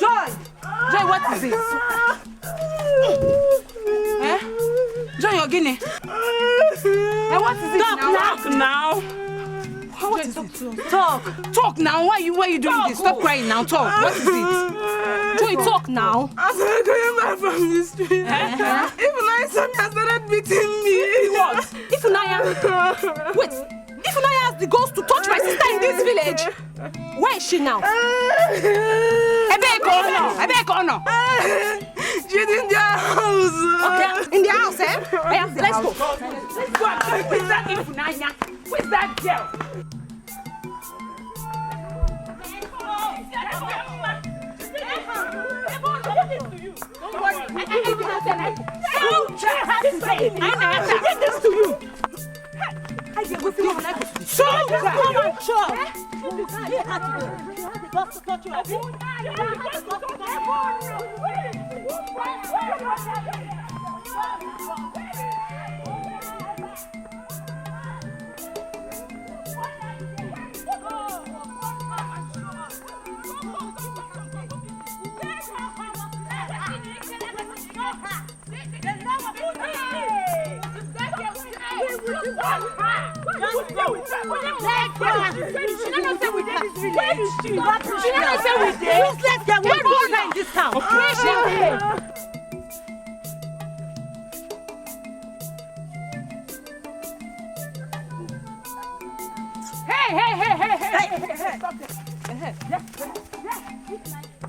Joy, what is it? Joy, you're guinea. What is it now? What is it? Talk now. Why are you doing this? Stop crying now. Talk. What is it? Joy, talk now. As I came back from the street, even I started beating me. What? Ifunaya? Wait. Ifunaya has the ghost to touch my sister in this village. Where is she now? Ebeko. She's in their house. Okay, in their house, eh? Let's go. Let's go. Where's that Ifunaya? Where's that girl? Don't worry. I did this to you.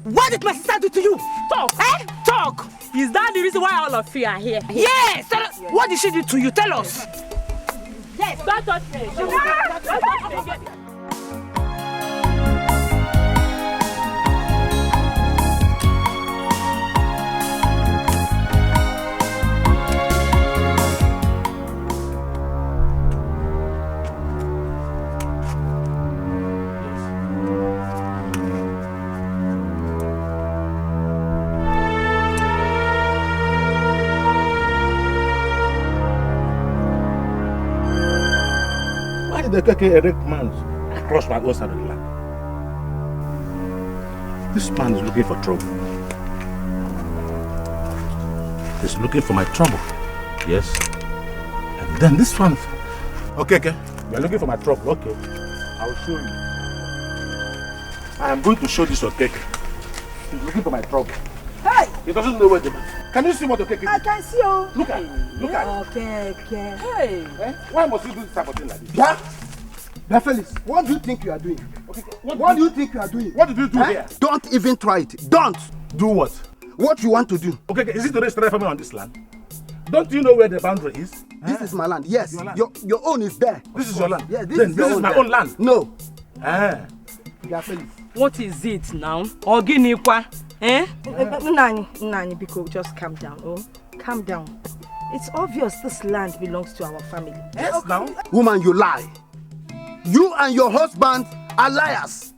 What did my sister do to you? Talk. Talk. Is that the reason why all of you are here? Yes. What did she do to you? Tell us. Yes. Don't touch me. The Dikeh erect man across my own side of the land. This man is looking for trouble. He's looking for my trouble. Yes. And then this one. Okay. You're looking for my trouble. Okay. I'll show you. I am going to show this Okeke. He's looking for my trouble. Hey! He doesn't know where the man. Can you see what Okeke is? I can see you. Look at it. Okay. Hey! Why must you do this type of thing like this? Yeah? Felix, what do you think you are doing? Okay. What do you think you are doing? What did you do here? Don't even try it. Don't! Do what? What you want to do? Okay, is it to raise family on this land? Don't you know where the boundary is? This is my land. Yes. Your land. Your own is there. This is your land? Yeah, this is my own land. No. Yeah, Felix. What is it now? Oginikwa? Nani, Biko, just calm down. Oh, calm down. It's obvious this land belongs to our family. Yes, now. Woman, you lie. You and your husband are liars.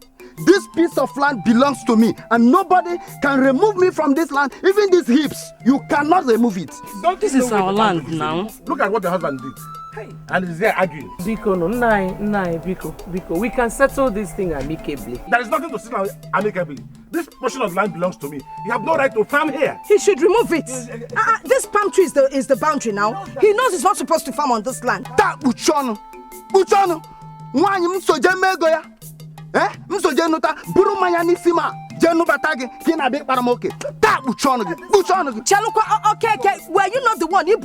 This piece of land belongs to me, and nobody can remove me from this land. Even these hips, you cannot remove it. This is our land now. Look at what the husband did. Hey. And he's there arguing. Biko, no, Biko. We can settle this thing amicably. There is nothing to settle amicably. This portion of land belongs to me. You have no right to farm here. He should remove it. This palm tree is the boundary now. He knows he's not supposed to farm on this land. That Uchono. Msoje mego ya. Msoje nota buru maya nisima. Jenu batagi, kina be paramoke. That buchonogi. Chaluko, okay, were you not the one? You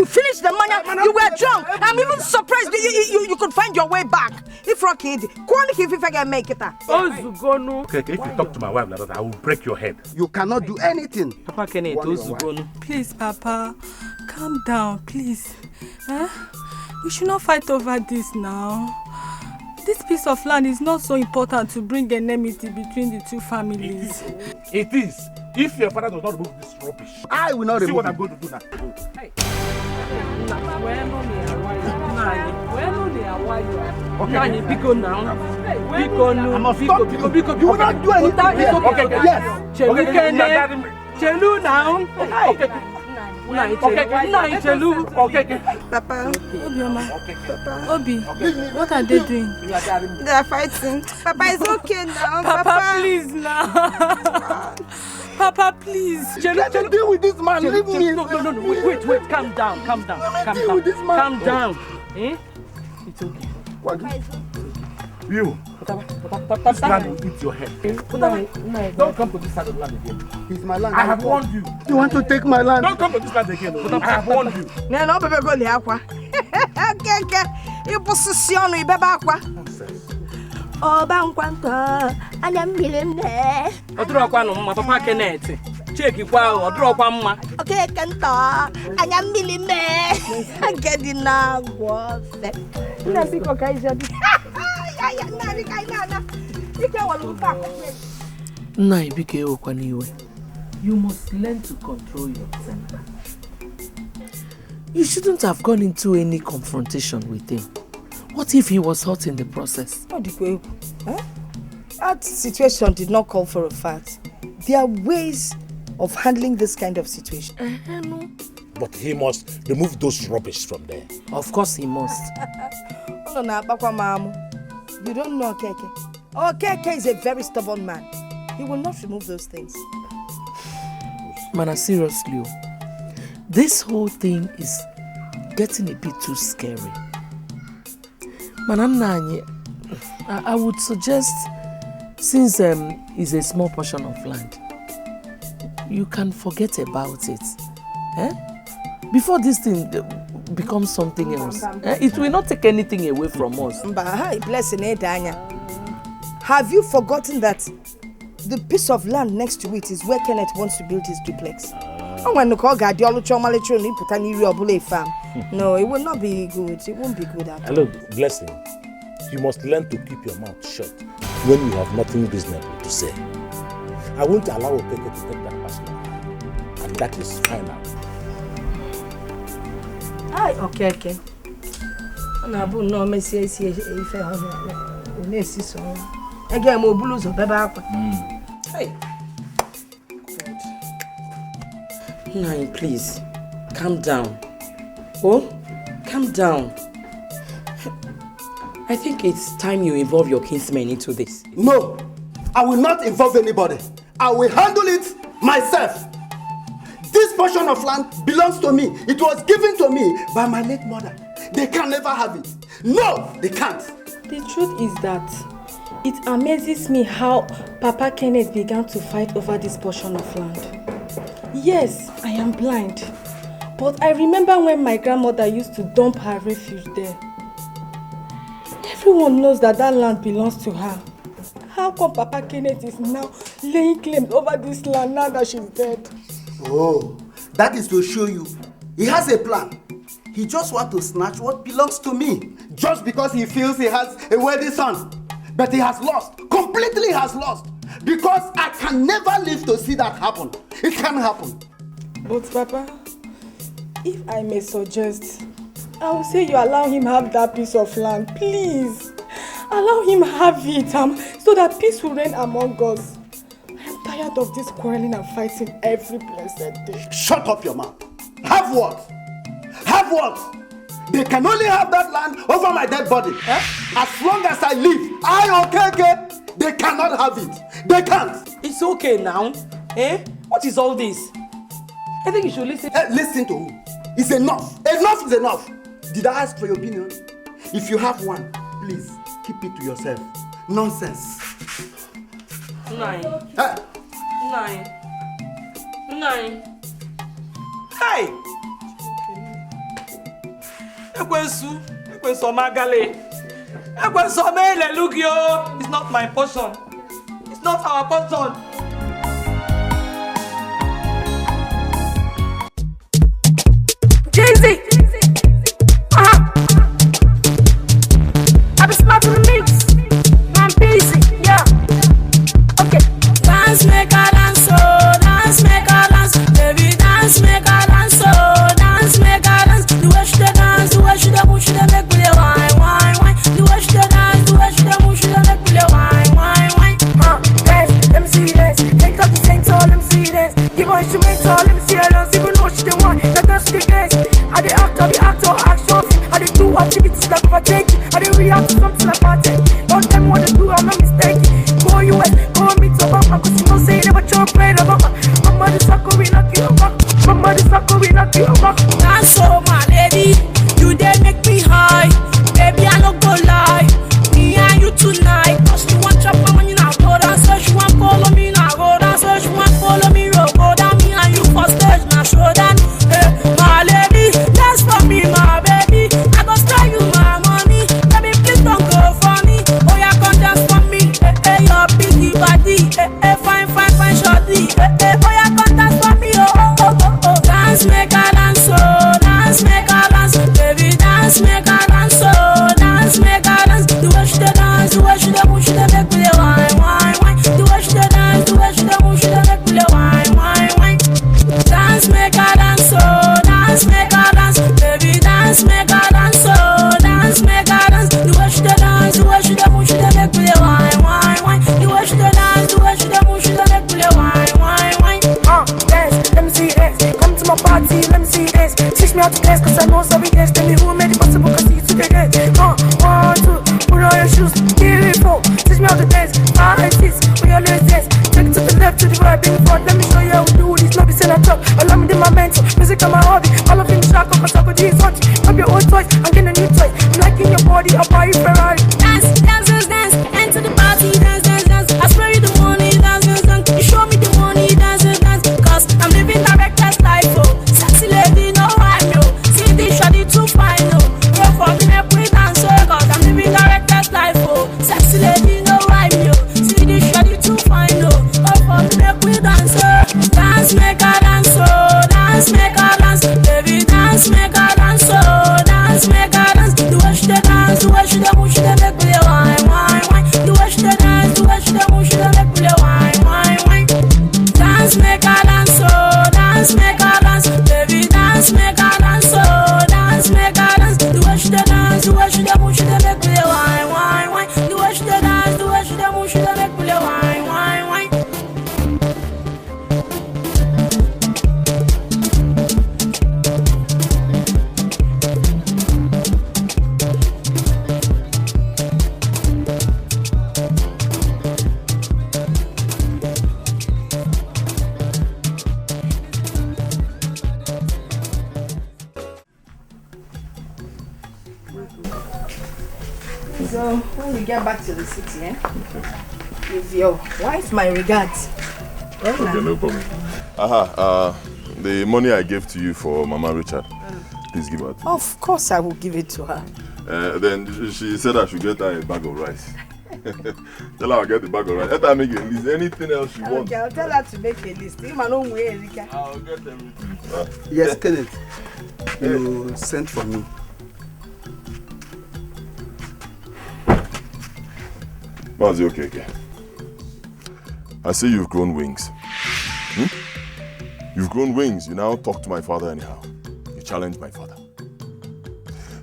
finished the money, you were drunk. I'm even surprised you could find your way back. If Rocky, quality if I can make it. Okay, if you talk to my wife like that, I will break your head. You cannot do anything. Papa Kenneth, please, Papa, calm down, please. We should not fight over this now. This piece of land is not so important to bring enmity between the two families. It is. If your father does not remove this rubbish, I will not remove it. See what I'm going to do now. Hey. Okay. Biko now. Biko. You will not do anything. Okay. Yes. Chelu now. Okay. Papa, Obi, what are they doing? They are fighting. Papa is okay now. Papa, please now. Papa, please. Let me deal with this man. Leave me. No. Wait. Calm down. Calm down. Eh? It's okay. You. This land will eat your head. Don't come to this side of the land again. It's my land. I have warned you. You want to take my land? Don't come to this land again. I have warned you. No, Papa, go there. Okay. You position, you beba aqua. Oh, Banquanta, and I'm willing there. Papa Kenneth. Check it out, or drop one. Okay, Canta, and I'm willing there. I'm getting now. Let's be occasion. You must learn to control your temper. You shouldn't have gone into any confrontation with him. What if he was hurt in the process? Oh, Dikeh, that situation did not call for a fight. There are ways of handling this kind of situation. No. But he must remove those rubbish from there. Of course he must. You don't know Keke. Oh, Keke is a very stubborn man. He will not remove those things. Mana, seriously, this whole thing is getting a bit too scary. Manamnanye, I would suggest, since it's a small portion of land, you can forget about it. Before this thing becomes something else. It will not take anything away from us. Have you forgotten that the piece of land next to it is where Kenneth wants to build his duplex? No, it will not be good. It won't be good at all. Hello, Blessing. You must learn to keep your mouth shut when you have nothing reasonable to say. I won't allow Okeke to take that personal. And that is final. Okay. Hey. Nai, please, calm down. Oh, calm down. I think it's time you involve your kinsmen into this. No, I will not involve anybody. I will handle it myself. This portion of land belongs to me. It was given to me by my late mother. They can never have it. No, they can't. The truth is that it amazes me how Papa Kenneth began to fight over this portion of land. Yes, I am blind, but I remember when my grandmother used to dump her refuge there. Everyone knows that land belongs to her. How come Papa Kenneth is now laying claims over this land now that she's dead? Oh, that is to show you he has a plan. He just wants to snatch what belongs to me just because he feels he has a worthy son. But he has lost, completely has lost, because I can never live to see that happen. It can't happen. But Papa, if I may suggest, I will say you allow him have that piece of land, please. Allow him have it, so that peace will reign among us. I am tired of this quarreling and fighting every blessed day. Shut up your mouth. Have what? Have what? They can only have that land over my dead body. As long as I live, okay, they cannot have it. They can't. It's okay now. What is all this? I think you should listen. Listen to who? It's enough. Enough is enough. Did I ask for your opinion? If you have one, please keep it to yourself. Nonsense. Nine. Hey! Ekwensu Magale. Ekwensu Mele, look yo. It's not my portion. It's not our portion. Jay-Z. I be smart to the mix. I'm busy, yeah. Okay. Dance, make a dance, oh. Dance, make a dance. Baby, dance, make a dance, oh. Dance, make a dance. The way she dance, the way she da move, she da make me wine, wine, wine. The way she dance, the way she da move, she da make me wine, wine, wine. Dance, let me see dance. Take up the tank, so let me see dance. Give her instrumental, let me see her dance. Even though she the one, that dance the dance. I the actor, action. I the do activities like overtaking. I the react to something like party. Don't tell me what to do, I'm not mistaken. Go US, go meet Obama, cause you know say never choke bread Obama. Mama the sucker, we knock you back. Mama the sucker, we knock you back. Dance so my lady, you dey make me high. Baby, I no go lie. Me and you tonight, cause you want chop my money now. Go down, so she want follow me now. Go down, so she want follow me. Go down, me and you for stage now. Show down, hey, my lady, dance for me, my baby. I go spray you my money, baby, please don't go for me. Oh yeah, come dance for me, hey, your biggie body, hey, fine, shorty, hey, oh yeah, come dance for me, oh. Dance, make a dance, oh, dance, make a dance, baby, dance, make a dance, oh, dance, make a dance. The way she dance, the way she move, she make me wine, wine, wine. The way she dance, the way she move, she make me wine, wine, wine. Dance, make a dance, oh, dance, make a dance, baby, dance, make a dance, oh, dance, make a dance. The way she dance, the way she move, she make me wine, wine, wine. The way she dance, the way she move, she make me wine, wine, wine. Dance, let me see dance. Come to my party, let me see dance. Teach me how to dance, cause I know Zubby dance. Tell me who made it possible, cause you took a dance. 1, 2, put on your shoes, 3, 4. Teach me how to dance. 5, 6, we always dance. Take it to the left, to the right, bring it forward. Let me show you how we do this. No be saying I talk, allow me to my mental. Music on my hobby, all of in the shock, cause I got these hot. Grab your old toys, I'm getting a new toy. I'm liking your body, I'll buy you Ferrari. Dance, dance, dance, dance. Enter the party, dance, dance, dance. I spray you the money, dance, dance, dance. You show me the money, dance, dance, dance. Cause I'm living director's life, oh. Sexy lady, no rhyme, yo. See this shawty too fine, oh. Go for me, make we dance, oh. Cause I'm living director's life, oh. Sexy lady, no rhyme, yo. See this shawty too fine, oh. Go for me, make we dance, oh. Dance, make a dance, oh. Dance, make a dance. Baby, dance, make a dance, oh. Dance, make a dance. The way she dance, the way she move, she make me wine, wine, wine. The way she dance, the way she move, she make me wine, wine, wine. Dance, make a dance, oh. Dance, make a dance. Baby, dance, make a dance, oh. Dance, make a dance. The way she dance, the way she move, she make me wine, wine, wine. The way she dance, the way she move, she make me wine, wine, wine. So when we get back to the city, give your wife my regards. Okay, no problem. The money I gave to you for Mama Richard, please give her to me. Of course I will give it to her. Then she said I should get her a bag of rice. Tell her I'll get the bag of rice. Let her make a list. Anything else she wants. Okay, I'll tell her to make a list. I'll get everything. Yes, Kenneth. You sent for me. Mazi, okay. I see you've grown wings. You've grown wings. You now talk to my father anyhow. You challenge my father.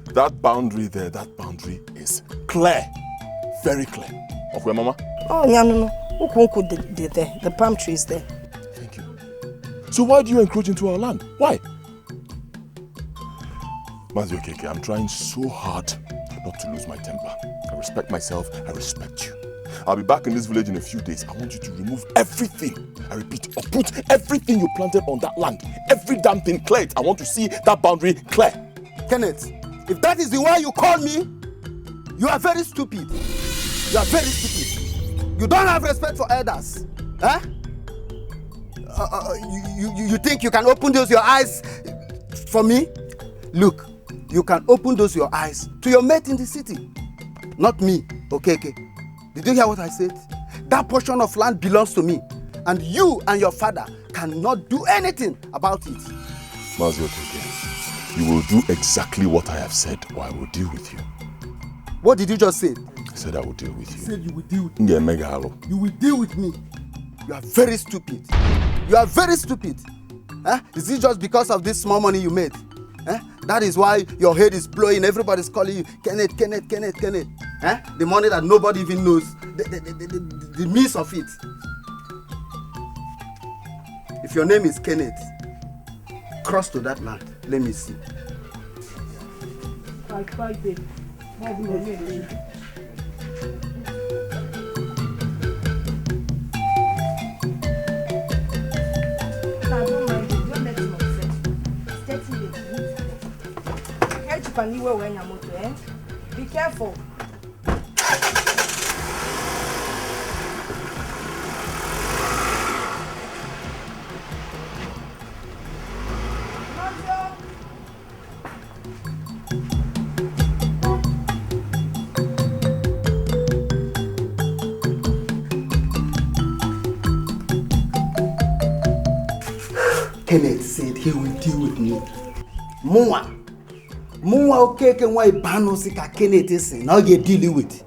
That boundary there, that boundary is clear. Very clear. Okay, Mama? Oh, yeah, no. The palm tree is there. Thank you. So why do you encroach into our land? Why? Mazi, okay. I'm trying so hard not to lose my temper. I respect myself. I respect you. I'll be back in this village in a few days. I want you to remove everything. I repeat, uproot everything you planted on that land. Every damn thing cleared. I want to see that boundary clear. Kenneth, if that is the way you call me, you are very stupid. You are very stupid. You don't have respect for elders. Huh? You think you can open those your eyes for me? Look, you can open those your eyes to your mate in the city. Not me, okay? Did you hear what I said? That portion of land belongs to me. And you and your father cannot do anything about it. Mazi Okeke, you will do exactly what I have said, or I will deal with you. What did you just say? I said I will deal with you. You said you will deal with me. You will deal with me. You are very stupid. You are very stupid. Is it just because of this small money you made? That is why your head is blowing. Everybody's calling you Kenneth. The money that nobody even knows. The means of it. If your name is Kenneth, cross to that land. Let me see. Be careful. Kenneth said he will deal with me. Mwa Okeke nwa ibano sika Kenneth is now get dealing with.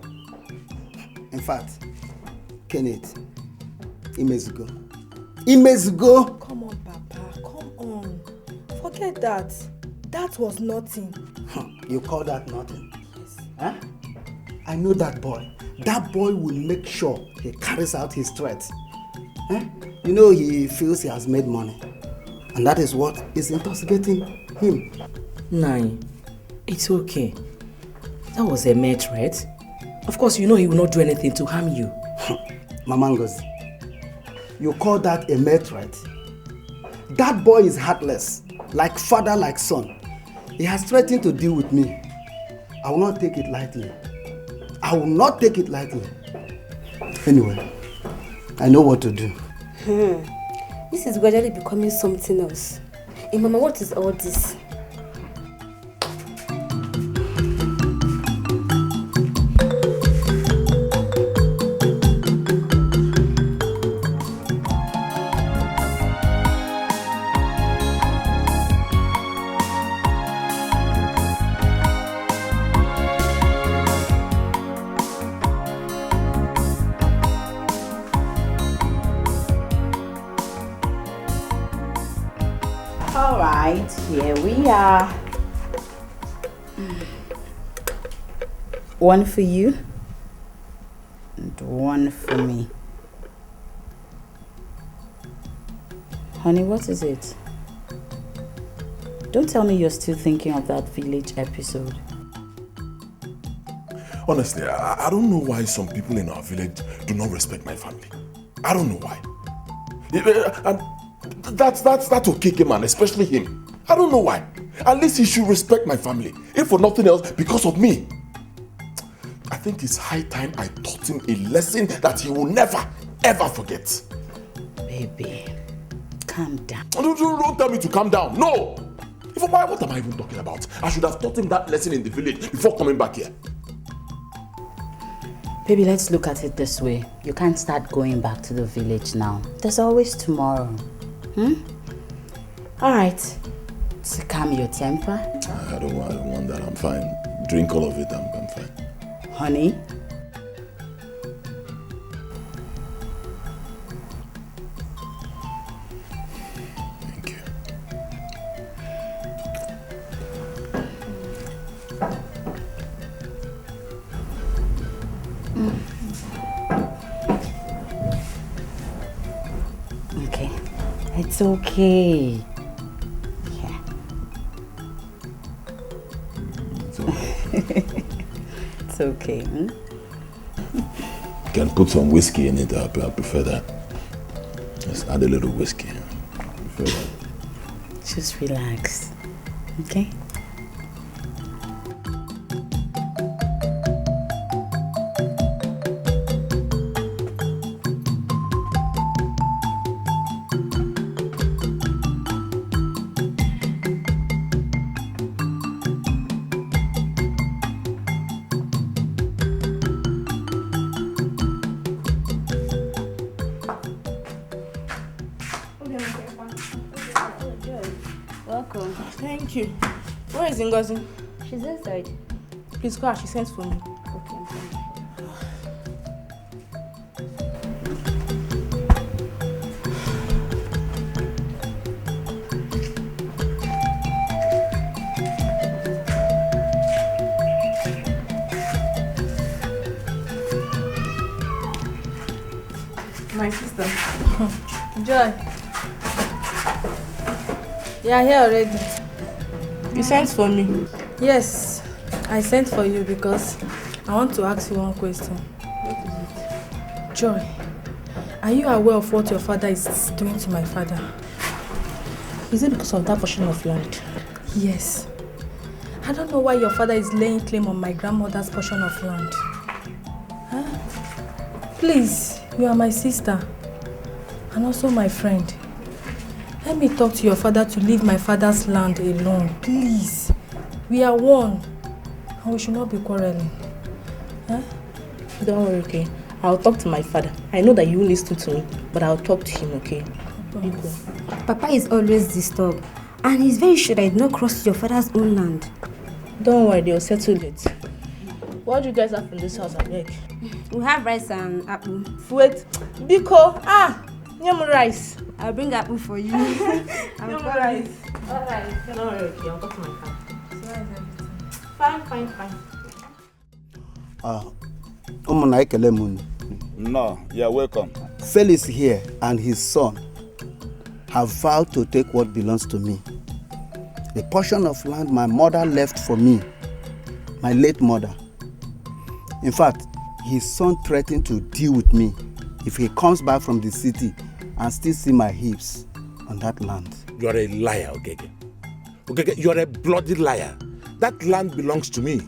In fact, Kenneth, Imezugo. Come on, Papa. Come on. Forget that. That was nothing. You call that nothing? Yes. Huh? I know that boy. That boy will make sure he carries out his threats. You know he feels he has made money. And that is what is intoxicating him. Nai, it's okay. That was a mere threat. Of course, you know he will not do anything to harm you. Mama Ngozi, you call that a mere threat? That boy is heartless, like father, like son. He has threatened to deal with me. I will not take it lightly. Anyway, I know what to do. This is gradually becoming something else. Hey, Mama, what is all this? Here we are. One for you and one for me. Honey, what is it? Don't tell me you're still thinking of that village episode. Honestly, I don't know why some people in our village do not respect my family. I don't know why. And that's Okeke man, especially him. I don't know why. At least he should respect my family. If for nothing else, because of me. I think it's high time I taught him a lesson that he will never, ever forget. Baby, calm down. Don't tell me to calm down. No! What am I even talking about? I should have taught him that lesson in the village before coming back here. Baby, let's look at it this way. You can't start going back to the village now. There's always tomorrow. Alright. To calm your temper? I don't want that. I'm fine. Drink all of it. I'm fine. Honey? Thank you. Okay. It's okay. It's okay. You can put some whiskey in it. I prefer that. Just add a little whiskey. I prefer that. Just relax. Okay? Thank you. Where is Ngozi? She's inside. Please call her. She sent for me. Okay, I'm fine. My sister. Joy. You are here already. You sent for me? Yes, I sent for you because I want to ask you one question. What is it? Joy, are you aware of what your father is doing to my father? Is it because of that portion of land? Yes. I don't know why your father is laying claim on my grandmother's portion of land. Huh? Please, you are my sister and also my friend. Let me talk to your father to leave my father's land alone, please. We are one and we should not be quarreling. Huh? Don't worry, okay? I'll talk to my father. I know that you will listen to me, but I'll talk to him, okay? Papa is always disturbed and he's very sure that I did not cross your father's own land. Don't worry, they'll settle it. What do you guys have in this house, I beg? We have rice and apple. Wait, Biko, yam rice. I'll bring apple for you. Yam rice. Alright, don't worry, okay? I'll talk to my father. So how is everything? Fine. No, you're welcome. Felix here and his son have vowed to take what belongs to me. The portion of land my mother left for me, my late mother. In fact, his son threatened to deal with me if he comes back from the city and still see my hips on that land. You are a liar, Okeke. Okeke, you are a bloody liar. That land belongs to me.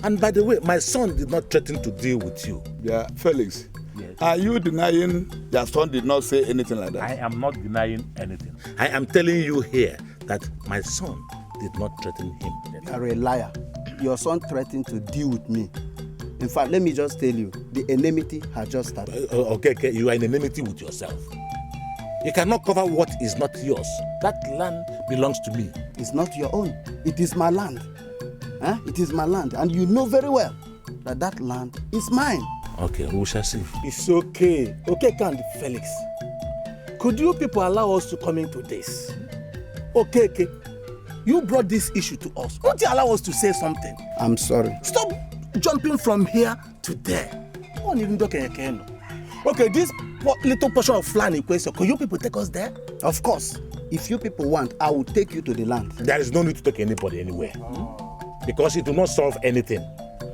And by the way, my son did not threaten to deal with you. Yeah, Felix. Yes. Are you denying your son did not say anything like that? I am not denying anything. I am telling you here that my son did not threaten him. You are a liar. Your son threatened to deal with me. In fact, let me just tell you, the enmity has just started. Okay, you are in enmity with yourself. You cannot cover what is not yours. That land belongs to me. It's not your own. It is my land. It is my land. And you know very well that that land is mine. Okay, we shall see. It's okay. Okay, and Felix. Could you people allow us to come into this? Okay. You brought this issue to us. Won't you allow us to say something? I'm sorry. Stop jumping from here to there. Okay, this little portion of land in question, could you people take us there? Of course. If you people want, I will take you to the land. There is no need to take anybody anywhere. Because it will not solve anything.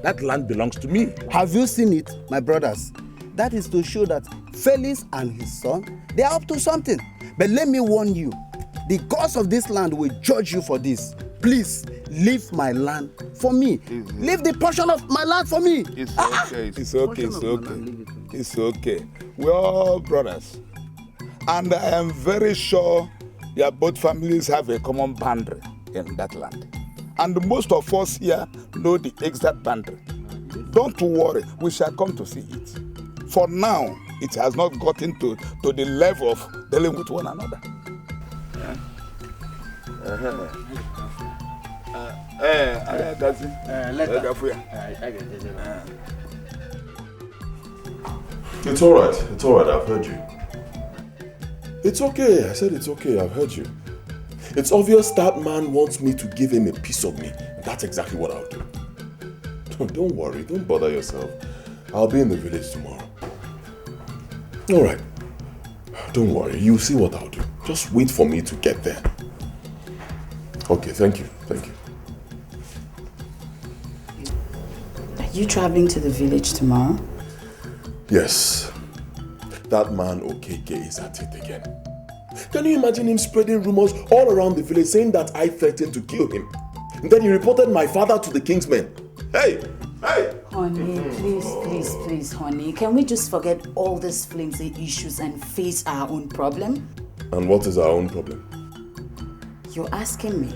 That land belongs to me. Have you seen it, my brothers? That is to show that Felix and his son, they are up to something. But let me warn you, the gods of this land will judge you for this. Please, leave my land for me. Leave the portion of my land for me. It's okay, it's okay. It's okay. We're all brothers. And I am very sure that both families have a common boundary in that land. And most of us here know the exact boundary. Don't worry, we shall come to see it. For now, it has not gotten to the level of dealing with one another. It's alright, I've heard you. It's okay, I said it's okay, I've heard you. It's obvious that man wants me to give him a piece of me. That's exactly what I'll do. Don't worry, don't bother yourself. I'll be in the village tomorrow. Alright. Don't worry, you'll see what I'll do. Just wait for me to get there. Okay, thank you. Are you traveling to the village tomorrow? Yes. That man Okeke is at it again. Can you imagine him spreading rumors all around the village saying that I threatened to kill him? And then he reported my father to the king's men. Hey! Honey, please, honey. Can we just forget all these flimsy issues and face our own problem? And what is our own problem? You're asking me.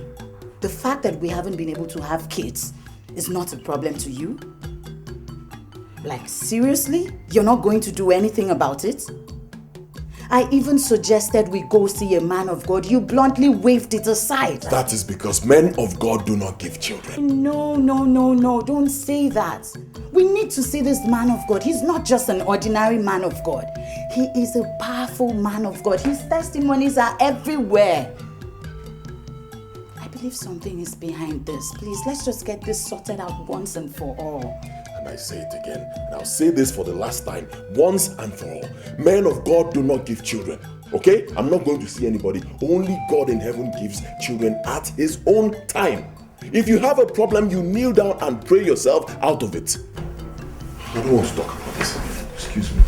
The fact that we haven't been able to have kids is not a problem to you? Like, seriously? You're not going to do anything about it? I even suggested we go see a man of God. You bluntly waved it aside. That is because men of God do not give children. No, don't say that. We need to see this man of God. He's not just an ordinary man of God. He is a powerful man of God. His testimonies are everywhere. I believe something is behind this. Please, let's just get this sorted out once and for all. And I say it again, and I'll say this for the last time, once and for all. Men of God do not give children, okay? I'm not going to see anybody. Only God in heaven gives children at his own time. If you have a problem, you kneel down and pray yourself out of it. I don't want to talk about this again. Excuse me.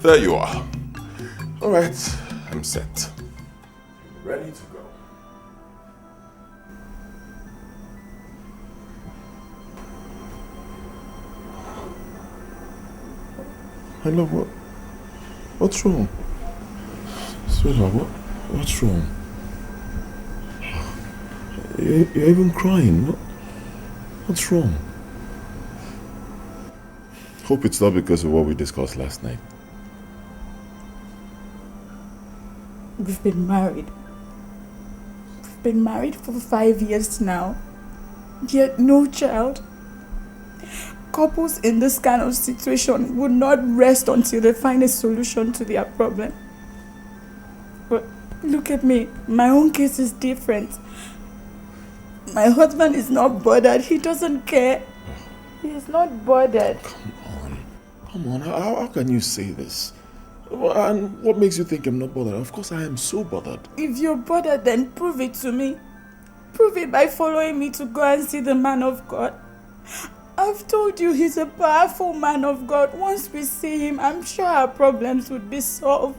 There you are. All right, I'm set. Ready to go. I love what? What's wrong? Sweetheart, what's wrong? You're even crying. What's wrong? Hope it's not because of what we discussed last night. We've been married. We've been married for 5 years now, yet no child. Couples in this kind of situation would not rest until they find a solution to their problem. But look at me, my own case is different. My husband is not bothered, he doesn't care. He is not bothered. Come on, how can you say this? And what makes you think I'm not bothered? Of course I am so bothered. If you're bothered, then prove it to me. Prove it by following me to go and see the man of God. I've told you he's a powerful man of God. Once we see him, I'm sure our problems would be solved.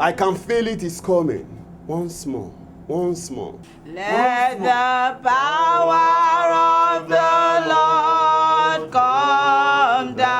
I can feel it is coming. Once more. Once more. Let the power of the Lord come down.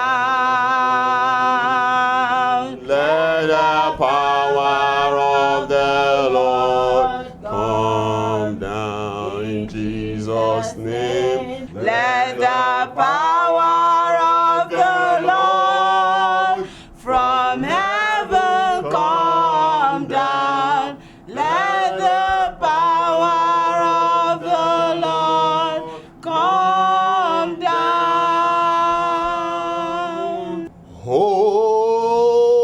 Let the power of the Lord come down in Jesus' name. Let the power of the Lord from heaven come down. Let the power of the Lord come down. Holy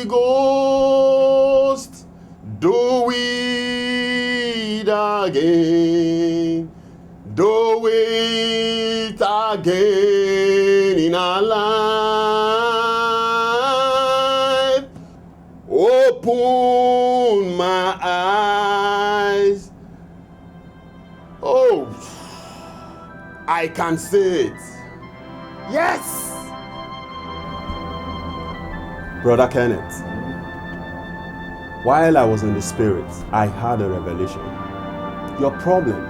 Ghost, do it again. Do it again in our life. Open my eyes. Oh, I can see it. Yes! Brother Kenneth, while I was in the spirit, I had a revelation. Your problem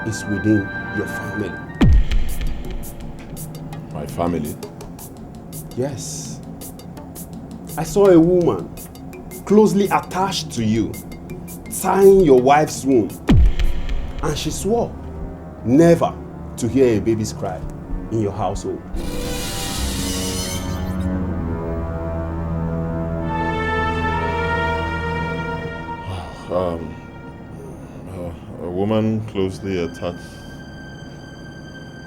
is within your family. My family? Yes. I saw a woman closely attached to you, tying your wife's womb, and she swore never to hear a baby's cry in your household. A woman closely attached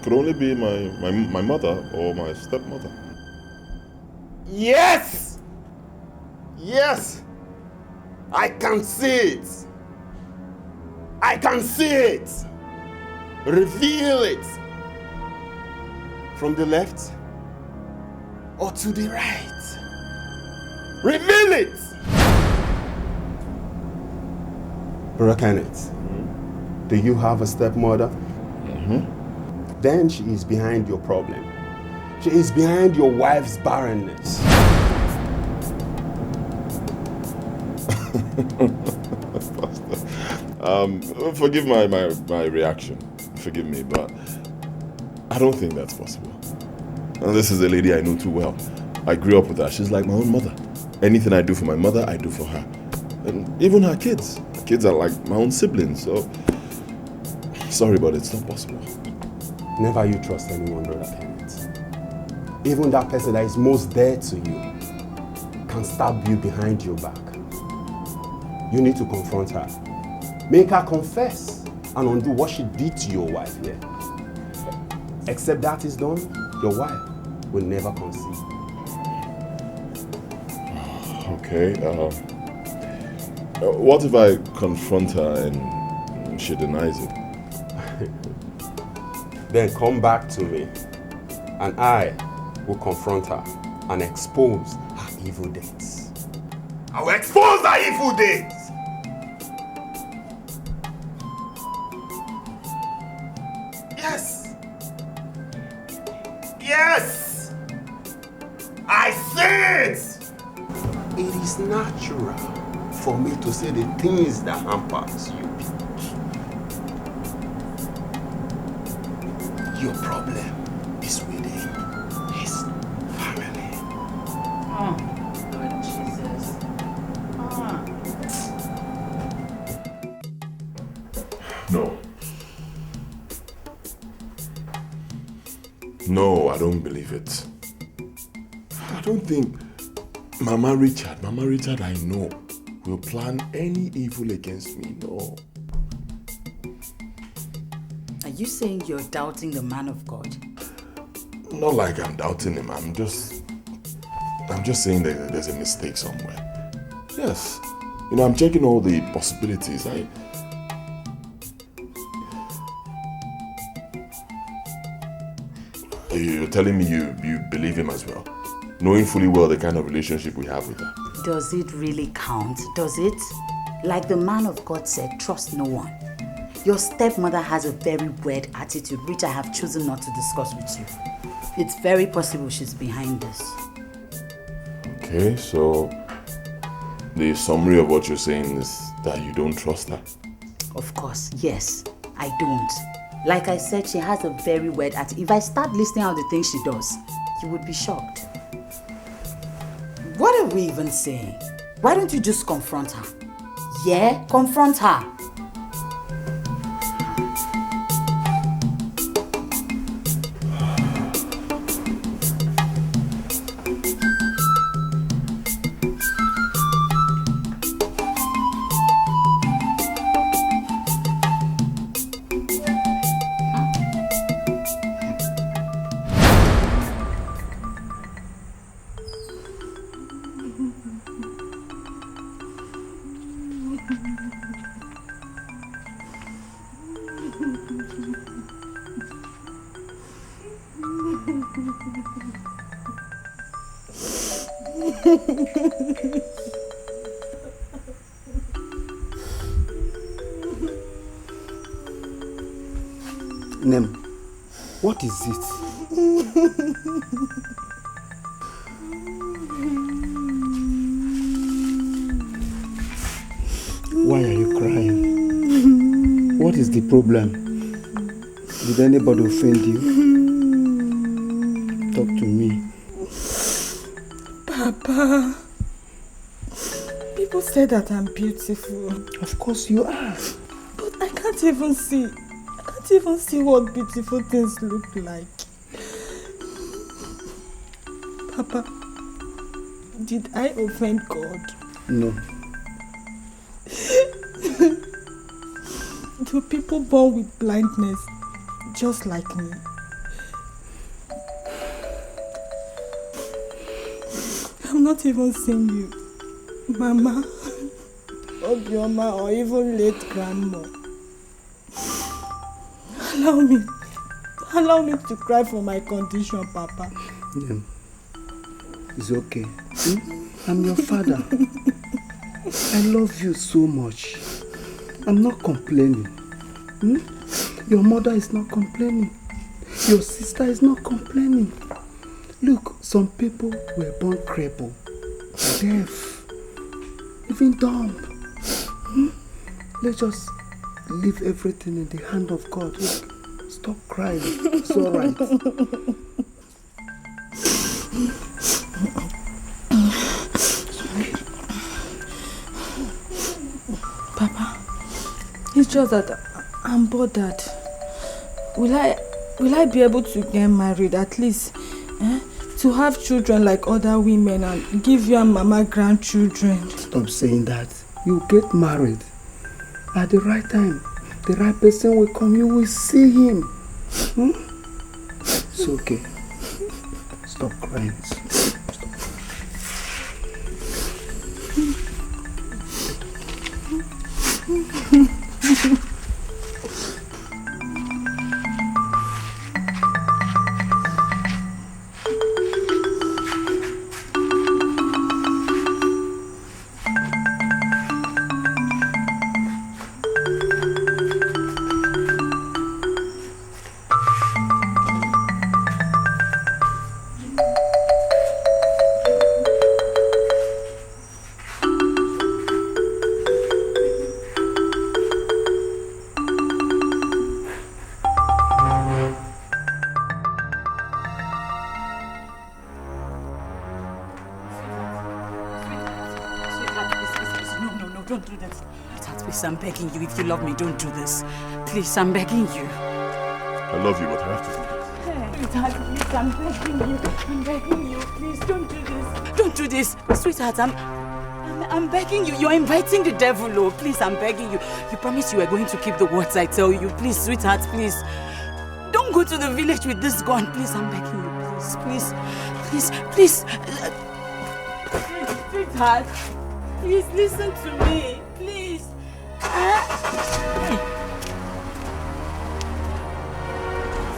could only be my mother or my stepmother. Yes! Yes! I can see it. I can see it. Reveal it. From the left or to the right. Reveal it. Brother Kenneth, do you have a stepmother? Then she is behind your problem. She is behind your wife's barrenness. Pastor, forgive my reaction. Forgive me, but I don't think that's possible. And this is a lady I know too well. I grew up with her. She's like my own mother. Anything I do for my mother, I do for her. And even her kids. Her kids are like my own siblings, so... Sorry, but it's not possible. Never you trust anyone, Brother Kenneth. Even that person that is most dear to you can stab you behind your back. You need to confront her. Make her confess and undo what she did to your wife here. Except that is done, your wife will never conceive. Okay, what if I confront her and she denies it? Then come back to me and I will confront her and expose her evil deeds. I will expose her evil deeds! Yes! Yes! I see it! It is natural for me to say the things that hampers you. Your problem is within his family. Oh, Lord Jesus. No. No, I don't believe it. I don't think Mama Richard I know, will plan any evil against me, no. Are you saying you're doubting the man of God? Not like I'm doubting him, I'm just saying that there's a mistake somewhere. Yes. You know, I'm checking all the possibilities. You're telling me you believe him as well, knowing fully well the kind of relationship we have with her. Does it really count? Does it? Like the man of God said, trust no one. Your stepmother has a very weird attitude, which I have chosen not to discuss with you. It's very possible she's behind this. Okay, so the summary of what you're saying is that you don't trust her? Of course, yes, I don't. Like I said, she has a very weird attitude. If I start listing out the things she does, you would be shocked. What are we even saying? Why don't you just confront her? Yeah, confront her. Nem, what is it? Why are you crying? What is the problem? Did anybody offend you? Talk to me. Papa, people say that I'm beautiful. Of course you are. But I can't even see what beautiful things look like. Papa, did I offend God? No. to people born with blindness, just like me. I'm not even seeing you, Mama, Obioma, or even late Grandma. Allow me to cry for my condition, Papa. It's okay. I'm your father. I love you so much. I'm not complaining. Your mother is not complaining. Your sister is not complaining. Look, some people were born crippled, deaf, even dumb. Let's just leave everything in the hand of God. Look, stop crying. It's all right. Papa, it's just that I'm bothered. Will I be able to get married at least? To have children like other women and give you and Mama grandchildren? Stop saying that. You get married. At the right time, the right person will come. You will see him. It's okay. Stop crying. I'm begging you, if you love me, don't do this. Please, I'm begging you. I love you, but I have to do this. Hey, sweetheart, please, I'm begging you. I'm begging you. Please, don't do this. Don't do this. Sweetheart, I'm begging you. You're inviting the devil, oh. Please, I'm begging you. You promised you were going to keep the words I tell you. Please, sweetheart, please. Don't go to the village with this gun. Please, I'm begging you. Please, please. Sweetheart, please listen to me. Please.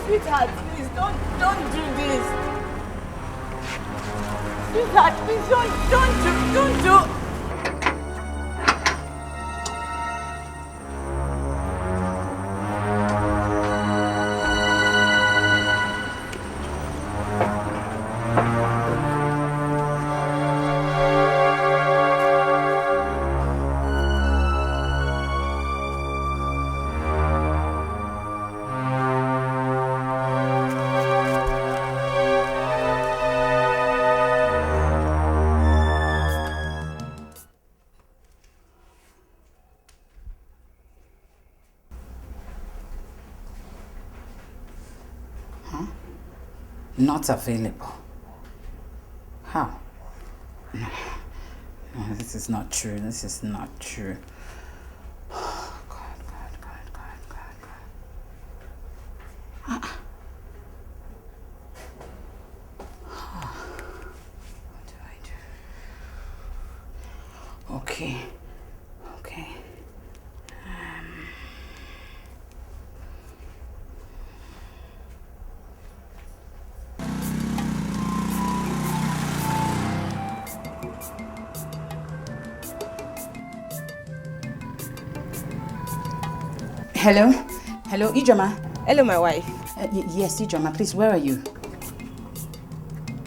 Sweetheart, please don't do this. Sweetheart, please don't do. Not available. How? No, this is not true. This is not true. God. What do I do? Okay. Hello, Ijoma. Hello, my wife. Yes, Ijoma, please, where are you?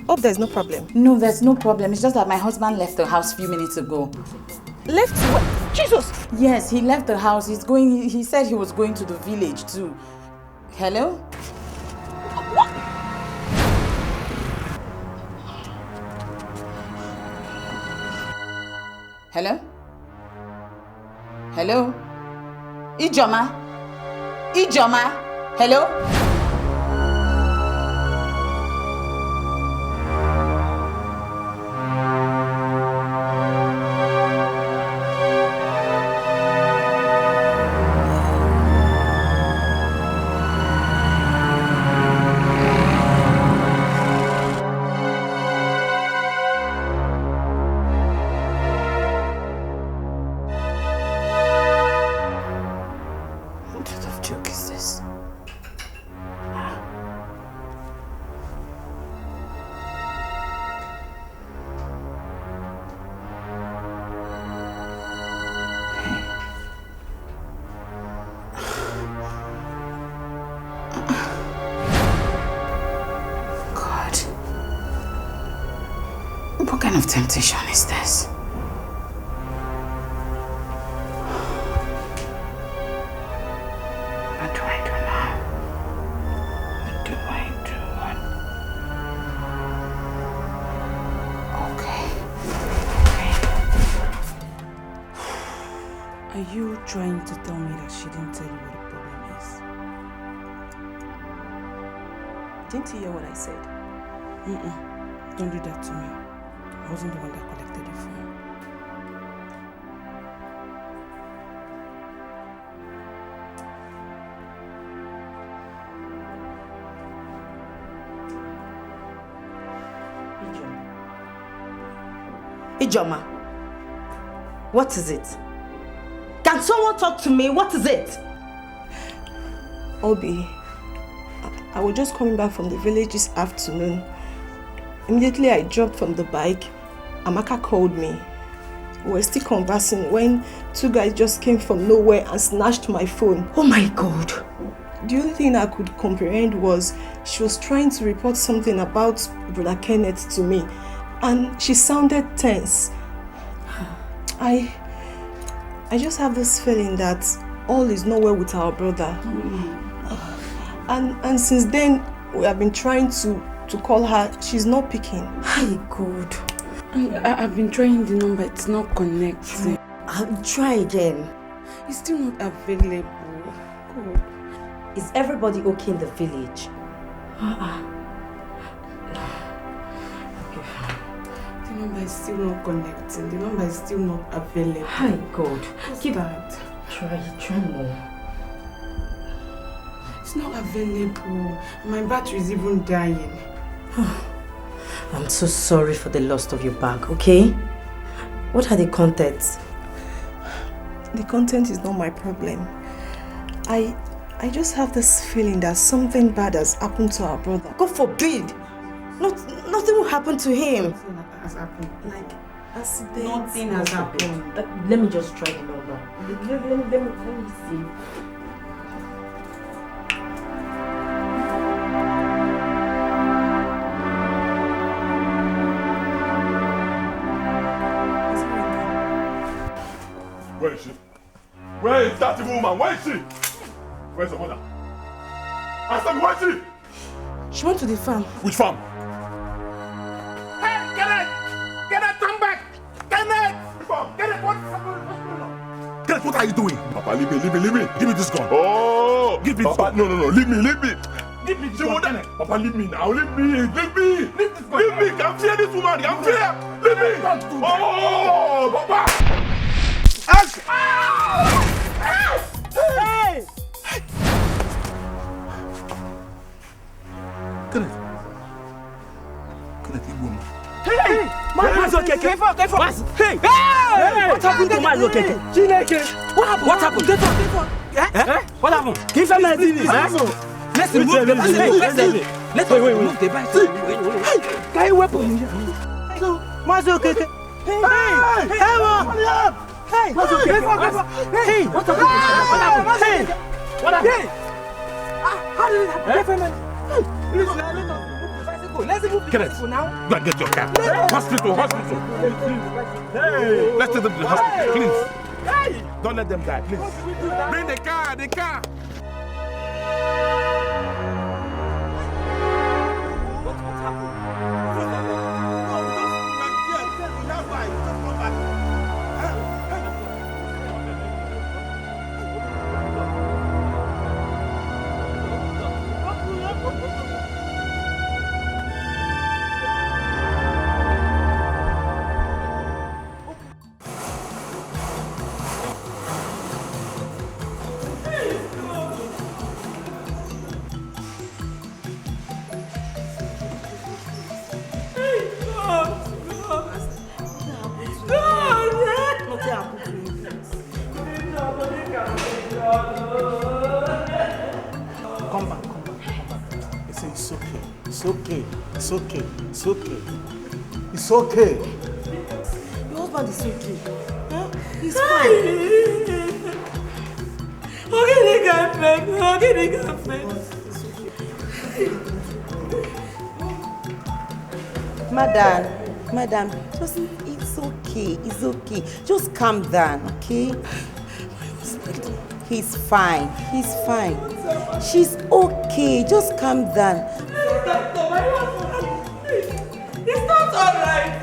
Hope there's no problem. No, there's no problem. It's just that my husband left the house a few minutes ago. Left what? Jesus! Yes, he left the house. He said he was going to the village too. Hello? What? Hello? Ijoma? Hello? What kind of temptation is this? What do I do now? What do I do? Okay. Are you trying to tell me that she didn't tell you what the problem is? Didn't you hear what I said? Don't do that to me. I wasn't the one that collected your phone. Ijoma, what is it? Can someone talk to me? What is it? Obi, I was just coming back from the village this afternoon. Immediately I dropped from the bike. Amaka called me. We were still conversing when two guys just came from nowhere and snatched my phone. Oh my God. The only thing I could comprehend was she was trying to report something about Brother Kenneth to me. And she sounded tense. I just have this feeling that all is not well with our brother. And since then, we have been trying to call her. She's not picking. Hi, God. I've been trying the number. It's not connecting. I'll try again. It's still not available. God. Is everybody okay in the village? The number is still not connecting. The number is still not available. Hi, God. Keep that. Try more. It's not available. My battery is even dying. I'm so sorry for the loss of your bag, okay? What are the contents? The content is not my problem. I just have this feeling that something bad has happened to our brother. God forbid! Nothing will happen to him. Nothing has happened. Like accident. Nothing has happened. Let me just try the number. Let me see. Where is she? Where is that woman? Where is she? Where's her mother? I said, where is she? She went to the farm. Which farm? Hey, Kenneth! Kenneth, come back! Kenneth! Kenneth, what's going on? Kenneth, what are you doing? Papa, leave me. Give me this gun. Oh! Give me this Papa, gun. no, leave me. Give me this gun, Kenneth. Papa, leave me now. Leave me. Leave this gun. Leave me. Come fear this woman. Come fear. Leave me. Oh, Papa! Ask! Hey! Kenneth, you woman. Hey! Man's okay. Careful. Hey! What happened to man's okay? What happened? Careful. What happened? Give him a Let's remove the bike. Can you weapon? Man's okay. Hey! Hey! What's okay? Hey! What happened? Hey! What happened? How did it happen? Let's move Kenneth, now. go and get your car. Hospital. Hey! Let's take them to the hospital, please. Hey! Don't let them die, please. Bring the car. Come back. I say it's okay. It's okay. Your husband is okay. Huh? He's fine. Madam, Madam, it's okay. Just calm down, okay? He's fine. She's okay. Just calm down. It's not alright.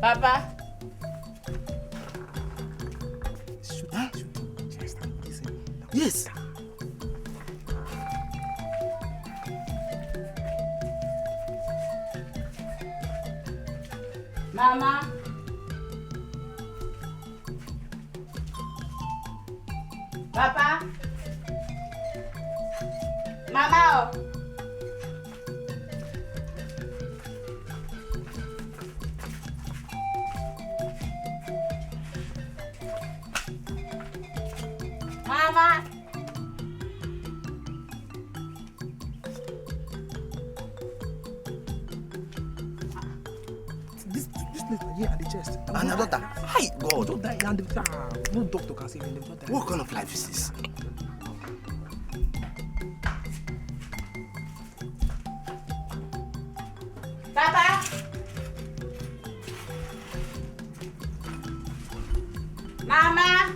Papa. Yes. Mama. Papa. Mama. Mama. This place here at the chest. And your daughter? Hi, God. Don't die. And no doctor can save them. What kind of life is this? Papa. Mama.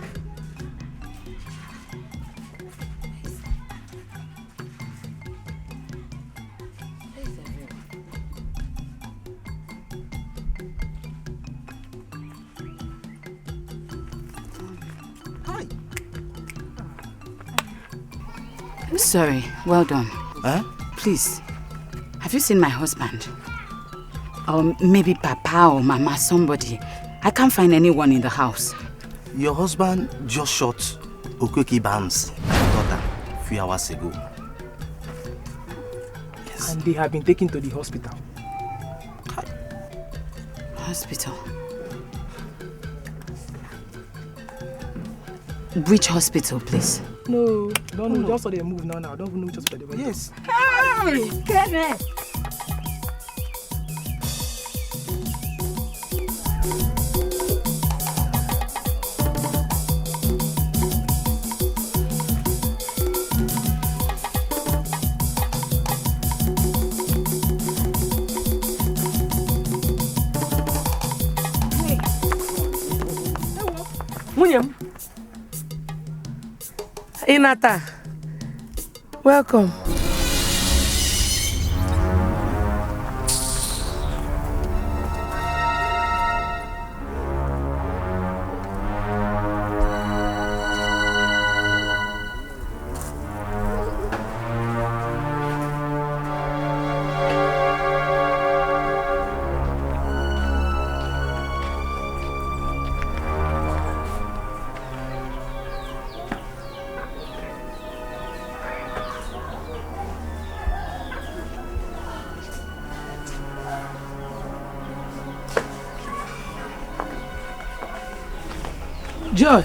Sorry, well done. Huh? Please, have you seen my husband? Or maybe Papa or Mama, somebody. I can't find anyone in the house. Your husband just shot Okweki Bams and your daughter a few hours ago. Yes. And they have been taken to the hospital. Hospital? Which hospital, please? No, don't know. Just saw they move now. I don't even know which hospital they went. Yes. Hey, Kenneth! Munyam. Inata. Welcome. Joy.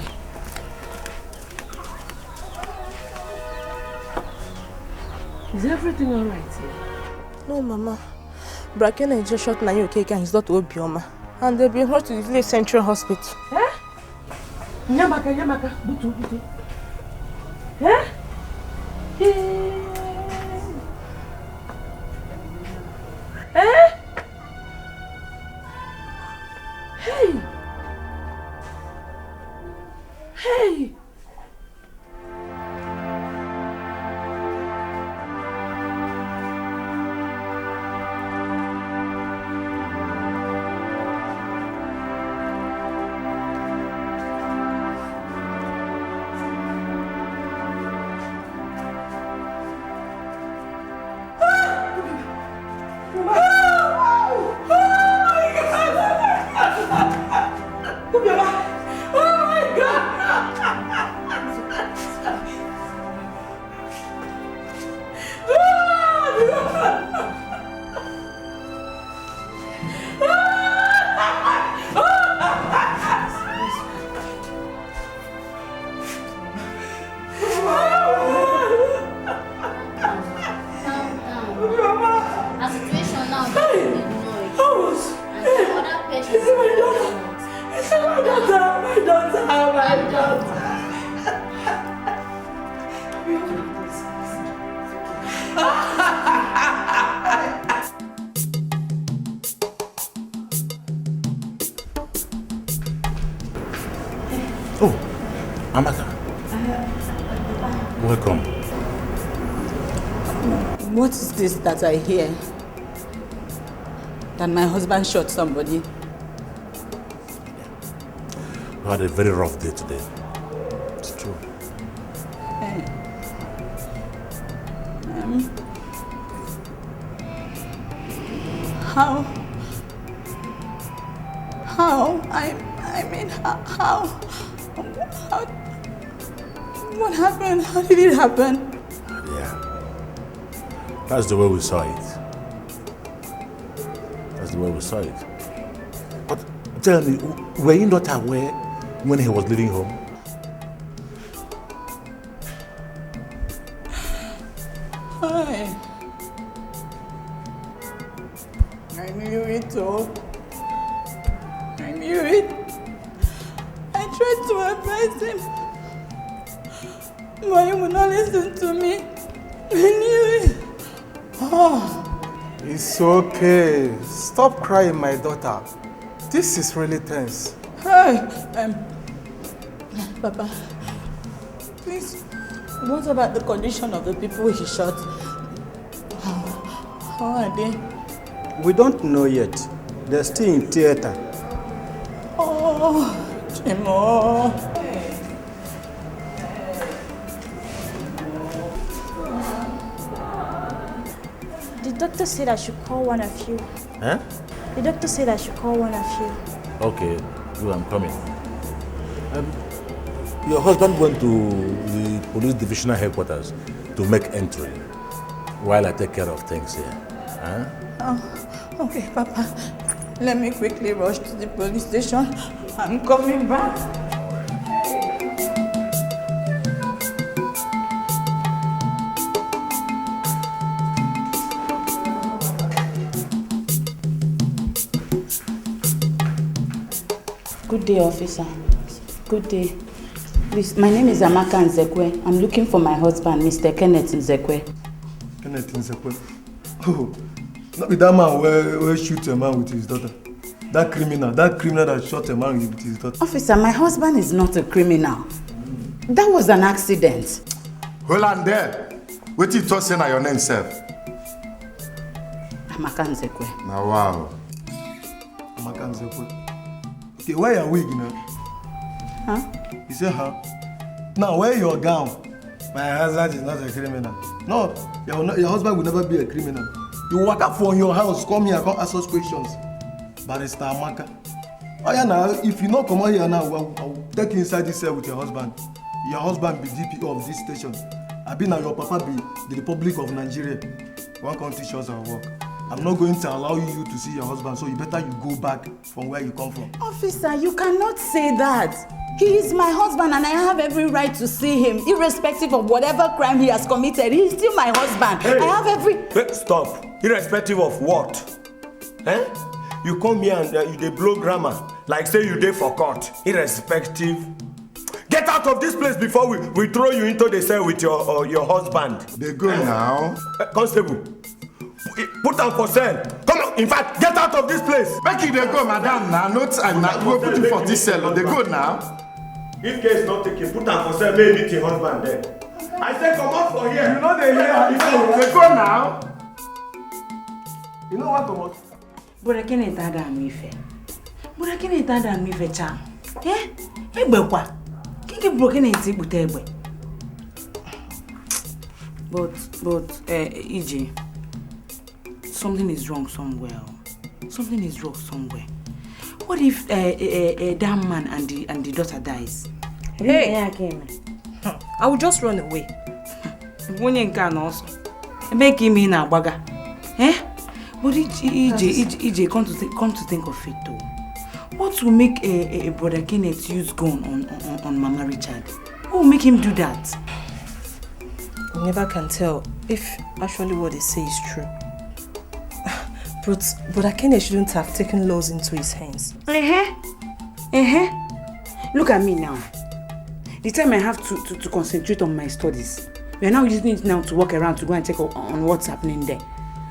Is everything all right here? No, Mama. Brakena just shot Naija Okeke and his daughter Obioma. And they've been brought to the village central hospital. Eh? Nyamaka, butu. Eh? Eh? Hey! Hey! Oh! Oh, Amaka. Welcome. What is this that I hear? That my husband shot somebody? We had a very rough day today. It's true. Hey. How? I mean, how? What happened? How did it happen? Yeah. That's the way we saw it. That's the way we saw it. But tell me, were you not aware when he was leaving home? Hi. I knew it all. I knew it. I tried to advise him, but he would not listen to me. I knew it. Oh, it's okay. Stop crying, my daughter. This is really tense. Hey, Papa, please, what about the condition of the people he shot? How are they? We don't know yet. They're still in theater. Oh, Chimo. The doctor said I should call one of you. Huh? The doctor said I should call one of you. Okay, good, I'm coming. Your husband went to the police divisional headquarters to make entry while I take care of things here. Huh? Oh, okay, Papa. Let me quickly rush to the police station. I'm coming back. Good day, officer. Good day. Please, my name is Amaka Nzekwe. I'm looking for my husband, Mr. Kenneth Nzekwe. Kenneth Nzekwe? Oh, not be that man where shoot a man with his daughter. That criminal that shot a man with his daughter. Officer, my husband is not a criminal. That was an accident. Hold on there. What you thought saying your name, sir? Amaka Nzekwe. Now, wow. Amaka Nzekwe. Okay, wear your wig now. Huh? You say, huh? Now, wear your gown. My husband is not a criminal. No, your husband will never be a criminal. You walk up from your house, come here, come ask us questions. Barrister Amaka. Oh yeah, now, if you not come out here now, I'll take you inside this cell with your husband. Your husband be DPO of this station. I be now your papa be the Republic of Nigeria. One country shows our work. I'm not going to allow you to see your husband, so you better you go back from where you come from. Officer, you cannot say that. He is my husband and I have every right to see him, irrespective of whatever crime he has committed. He is still my husband. Hey, I have every... Hey, stop. Irrespective of what? Eh? You come here and you blow grammar, like say you dey for court. Irrespective. Get out of this place before we throw you into the cell with your husband. They go now. Constable, put them for cell. Come on, in fact, get out of this place. Make it they go, madam. Now, no time. Now, go put you for this cell. They go now. If case not taken, put them for cell. Maybe meet your husband there. I said, come out for here. You know they hear. They go now. You know what, Thomas? But Kenneth Adam Mife. But Kenneth Adam Mife cha. Eh? Egbe kwa. Kike broken it with egbe. But EJ, something is wrong somewhere. Something is wrong somewhere. What if that man and the daughter dies? Hey, I will just run away. Won't can also make him in a bagger. Eh? But EJ, come to think of it though. What will make a brother Kenneth use gun on Mama Richard? What will make him do that? You never can tell if actually what they say is true. But brother Kenneth shouldn't have taken laws into his hands. Look at me now. The time I have to concentrate on my studies, we are now using it now to walk around to go and check on what's happening there.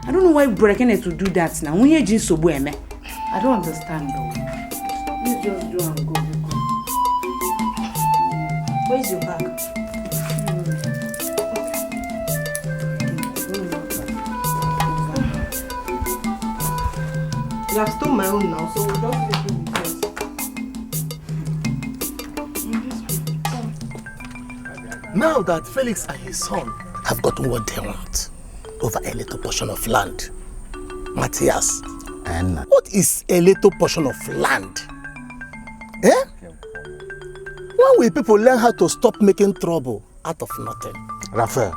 I don't know why brother Kenneth will do that now. I don't understand though. Please just do and go. Where's your bag? You have stolen my own now, so we'll just leave it with yours. Now that Felix and his son have gotten what they want over a little portion of land, Matthias, and what is a little portion of land? Eh? When will people learn how to stop making trouble out of nothing? Raphael,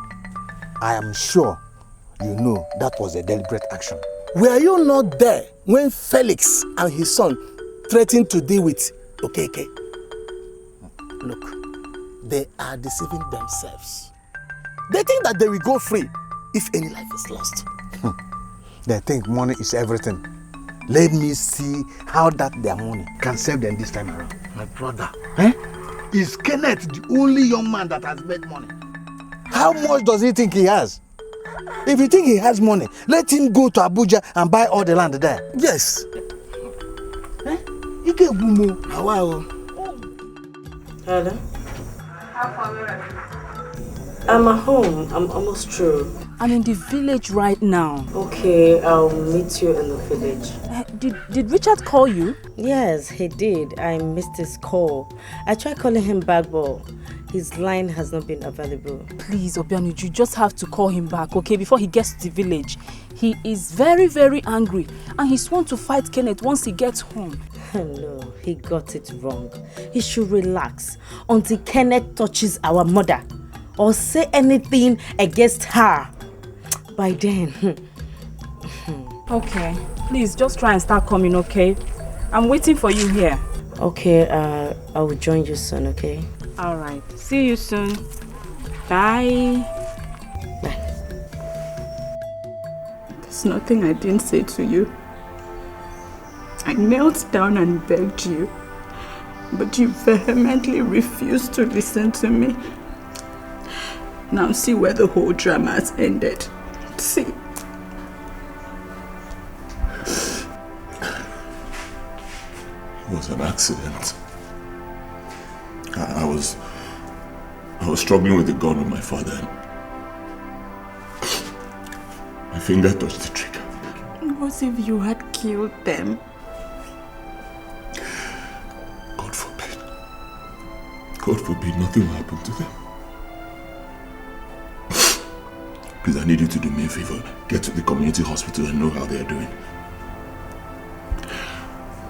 I am sure you know that was a deliberate action. Were you not there when Felix and his son threatened to deal with Okeke? Look, they are deceiving themselves. They think that they will go free if any life is lost. They think money is everything. Let me see how that their money can save them this time around. My brother. Is Kenneth the only young man that has made money? How much does he think he has? If you think he has money, let him go to Abuja and buy all the land there. Yes. Hello? I'm at home. I'm almost through. I'm in the village right now. Okay, I'll meet you in the village. Did Richard call you? Yes, he did. I missed his call. I tried calling him back, but his line has not been available. Please, Obianuju, you just have to call him back, okay, before he gets to the village. He is very, very angry, and he's sworn to fight Kenneth once he gets home. No, he got it wrong. He should relax until Kenneth touches our mother or say anything against her. By then. Okay, please just try and start coming, okay? I'm waiting for you here. Okay, I will join you soon, okay? All right. See you soon. Bye. Bye. There's nothing I didn't say to you. I knelt down and begged you, but you vehemently refused to listen to me. Now see where the whole drama has ended. See. It was an accident. I was struggling with the gun with my father. My finger touched the trigger. What if you had killed them? God forbid nothing will happen to them. Please, I need you to do me a favor. Get to the community hospital and know how they are doing.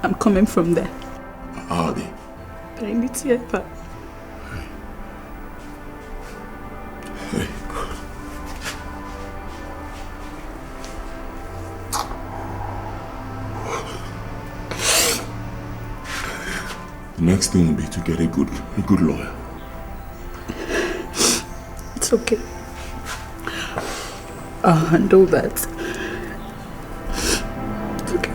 I'm coming from there. How are they? I need to hear that. Hey. The next thing will be to get a good lawyer. It's okay. I'll handle that. It's okay.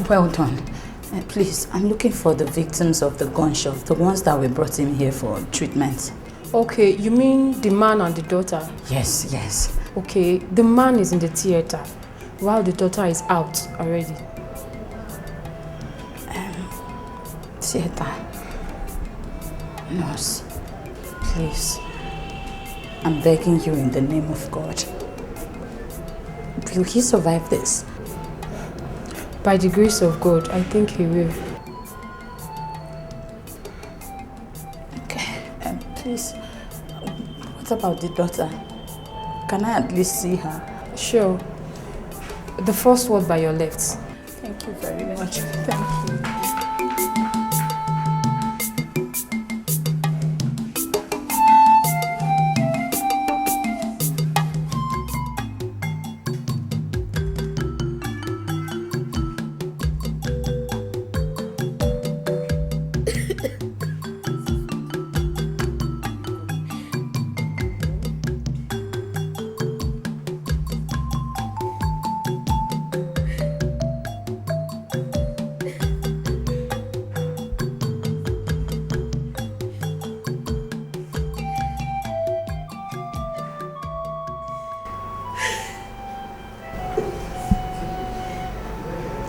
Well done. Please, I'm looking for the victims of the gunshot, the ones that we brought in here for treatment. Okay, you mean the man and the daughter? Yes, yes. Okay, the man is in the theater, while the daughter is out already. Theater. Nurse, please. I'm begging you in the name of God. Will he survive this? By the grace of God, I think he will. Okay, please, what about the daughter? Can I at least see her? Sure. The first word by your left. Thank you very much. Thank you.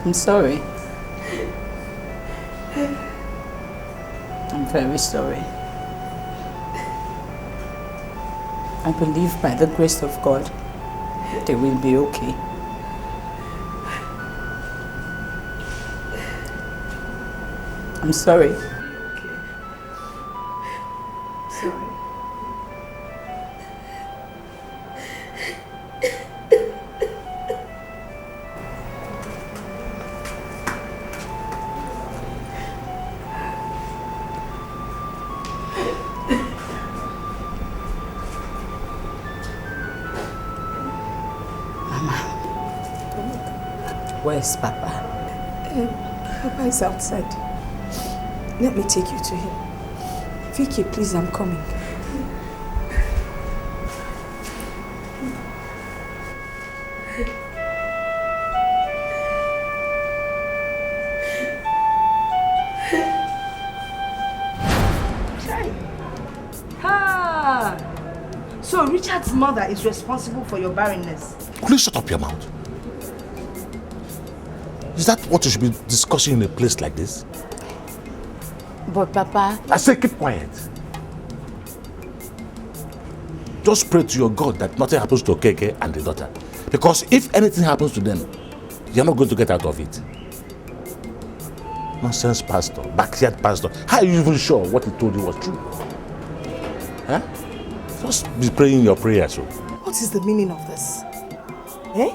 I'm sorry. I'm very sorry. I believe by the grace of God, they will be okay. I'm sorry. Sorry. Where's Papa? Papa is outside. Let me take you to him. Vicky, please, I'm coming. So Richard's mother is responsible for your barrenness? Please shut up your mouth. Is that what you should be discussing in a place like this? But Papa... I say keep quiet. Just pray to your God that nothing happens to Dikeh and the daughter. Because if anything happens to them, you're not going to get out of it. Nonsense pastor, backyard pastor. How are you even sure what he told you was true? Huh? Just be praying your prayers. So. What is the meaning of this? Eh?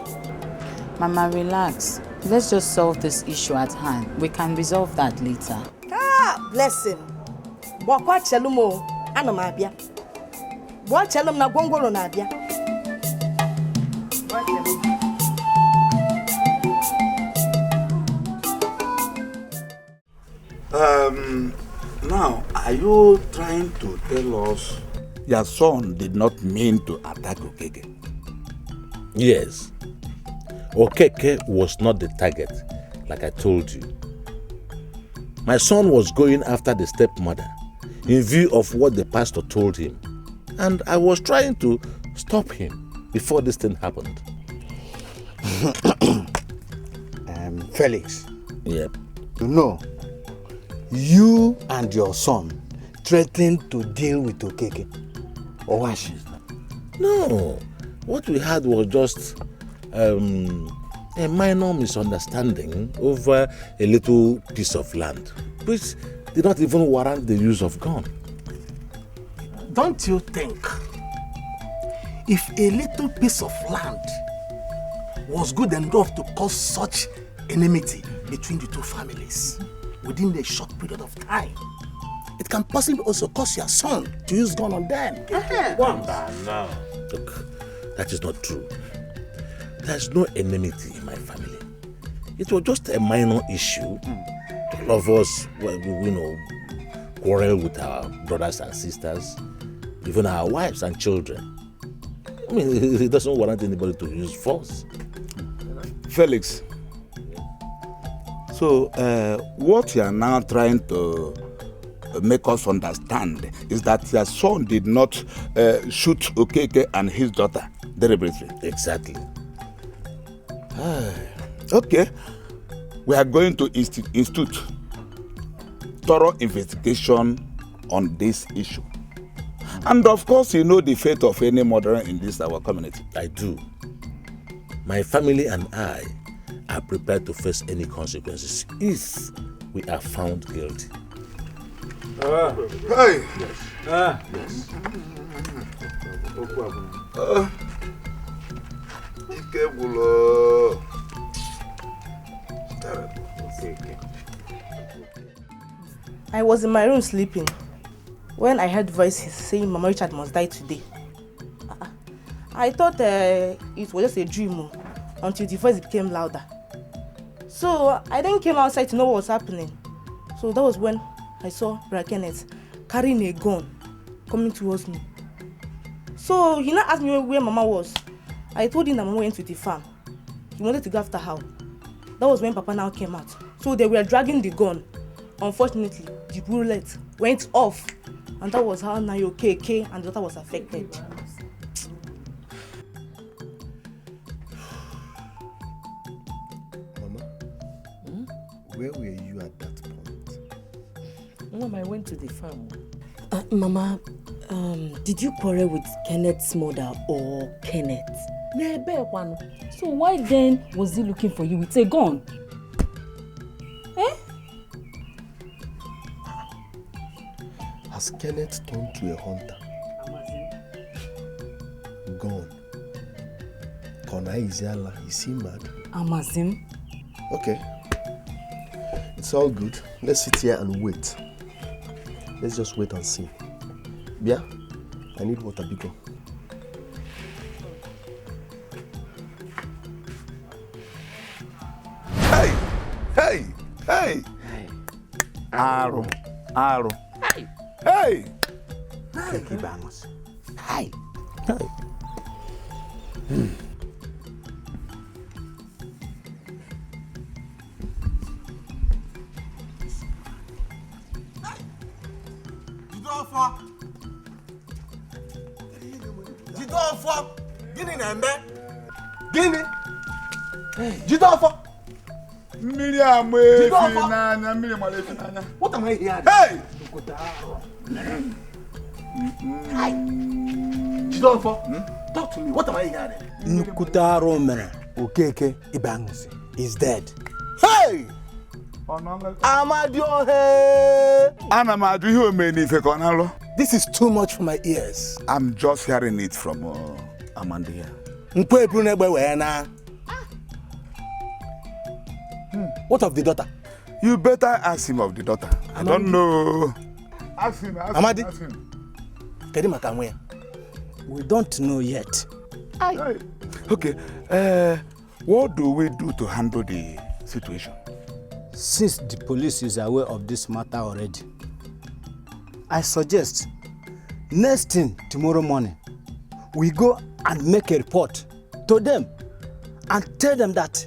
Mama, relax. Let's just solve this issue at hand. We can resolve that later. Bless him. Bokwa chelumo ana mabia. Bo chelum na gongoro na abia. Now, are you trying to tell us your son did not mean to attack Okeke? Yes. Okeke was not the target, like I told you. My son was going after the stepmother in view of what the pastor told him. And I was trying to stop him before this thing happened. Felix. Yep. You know, you and your son threatened to deal with Okeke. Or was it? No. What we had was just a minor misunderstanding over a little piece of land, which did not even warrant the use of gun. Don't you think if a little piece of land was good enough to cause such enmity between the two families within a short period of time, it can possibly also cause your son to use gun on them? No. Look, that is not true. There's no enmity in my family. It was just a minor issue. All of us, quarrel with our brothers and sisters, even our wives and children. I mean, it doesn't warrant anybody to use force. Felix, so what you are now trying to make us understand is that your son did not shoot Okeke and his daughter deliberately. Exactly. Okay, we are going to institute thorough investigation on this issue. And of course, you know the fate of any murderer in this our community. I do. My family and I are prepared to face any consequences if we are found guilty. Hey! Yes. Yes. I was in my room sleeping when I heard voices saying Mama Richard must die today. I thought it was just a dream until the voice became louder. So I then came outside to know what was happening. So that was when I saw Brother Kenneth carrying a gun coming towards me. So he now asked me where Mama was. I told him that Mama went to the farm. He wanted to go after her. That was when Papa now came out. So they were dragging the gun. Unfortunately, the bullet went off. And that was how Okeke and the daughter was affected. Mama, Where were you at that point? Mom, I went to the farm. Mama, did you quarrel with Kenneth's mother or Kenneth? So why then was he looking for you with a gun? Eh? Has Kenneth turned to a hunter? Gone. Kona Iziala, is he mad? Amazim. Okay. It's all good. Let's sit here and wait. Let's just wait and see. Yeah? I need water, Biko. Hey! Aro. Hey! Kiki Bangos. Hey! Jidofo! Gini na mbe? Gini? Jidofo! Mmiri ama efi n'anya, mmiri mara efi n'anya. What am I hearing? Hey! Jidofo, talk to me. What am I hearing? Nukutaro mere Okeke Ibangusi is dead. Hey! Amadiohe! Ana m ajụ ihe omeni ife ka ọ na-alụ. This is too much for my ears. I'm just hearing it from Amanda here. What of the daughter? You better ask him of the daughter. I don't know. Ask him. Amadi. Ask him. We don't know yet. Okay. What do we do to handle the situation? Since the police is aware of this matter already, I suggest next thing tomorrow morning, we go and make a report to them and tell them that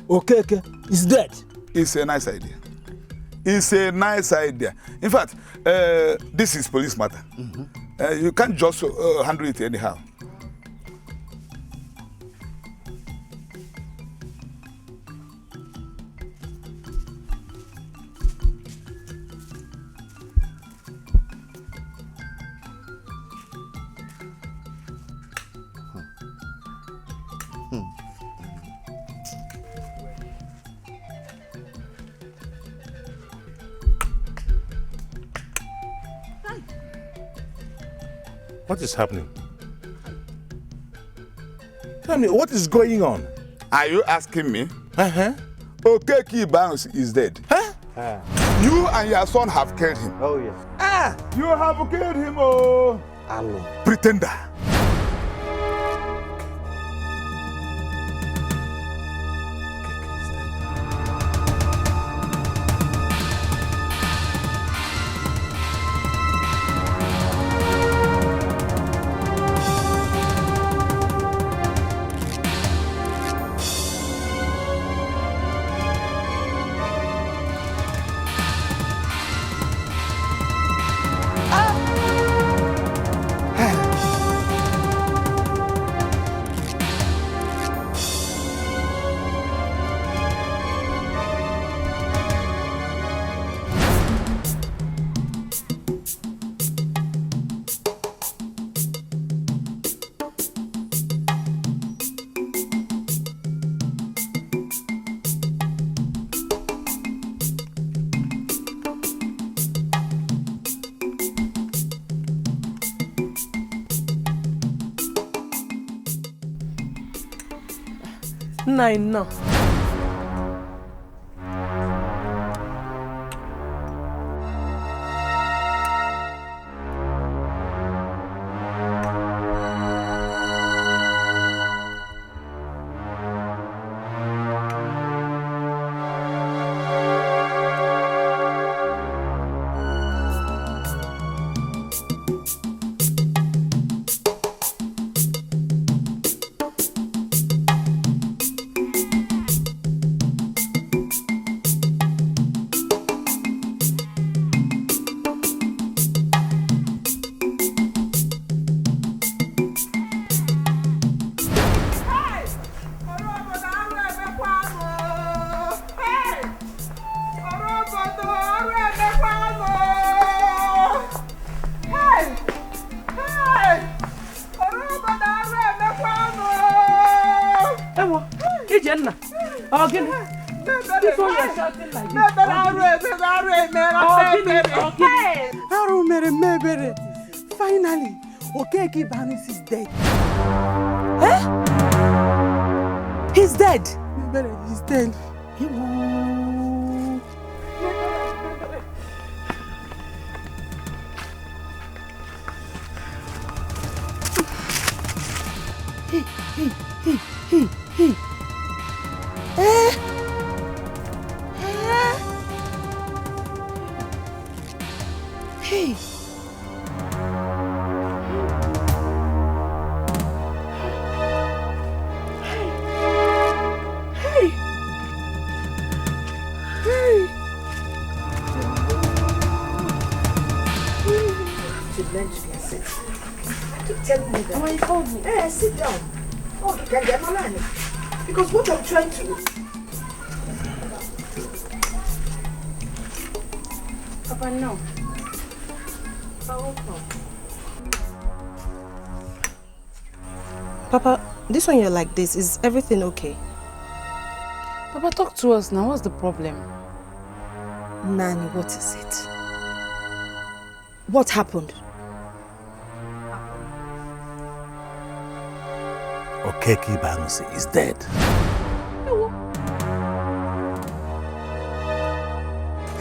Okeke is dead. It's a nice idea. It's a nice idea. In fact, this is police matter. You can't just handle it anyhow. What is happening? Tell me, what is going on? Are you asking me? Okeke Bounce is dead. You and your son have killed him. Oh, yes. You have killed him, oh. Hello. Pretender. No. now. Okay. This one you're shouting like this. Finally, Okeke Banus is dead. Eh? He's dead. He's dead. Sit down. Oh, you can get my money. Because what I'm trying to do. Papa, no. Papa, this one you're like this, is everything okay? Papa, talk to us now. What's the problem? Nani, what is it? What happened? Okeke Banusi is dead.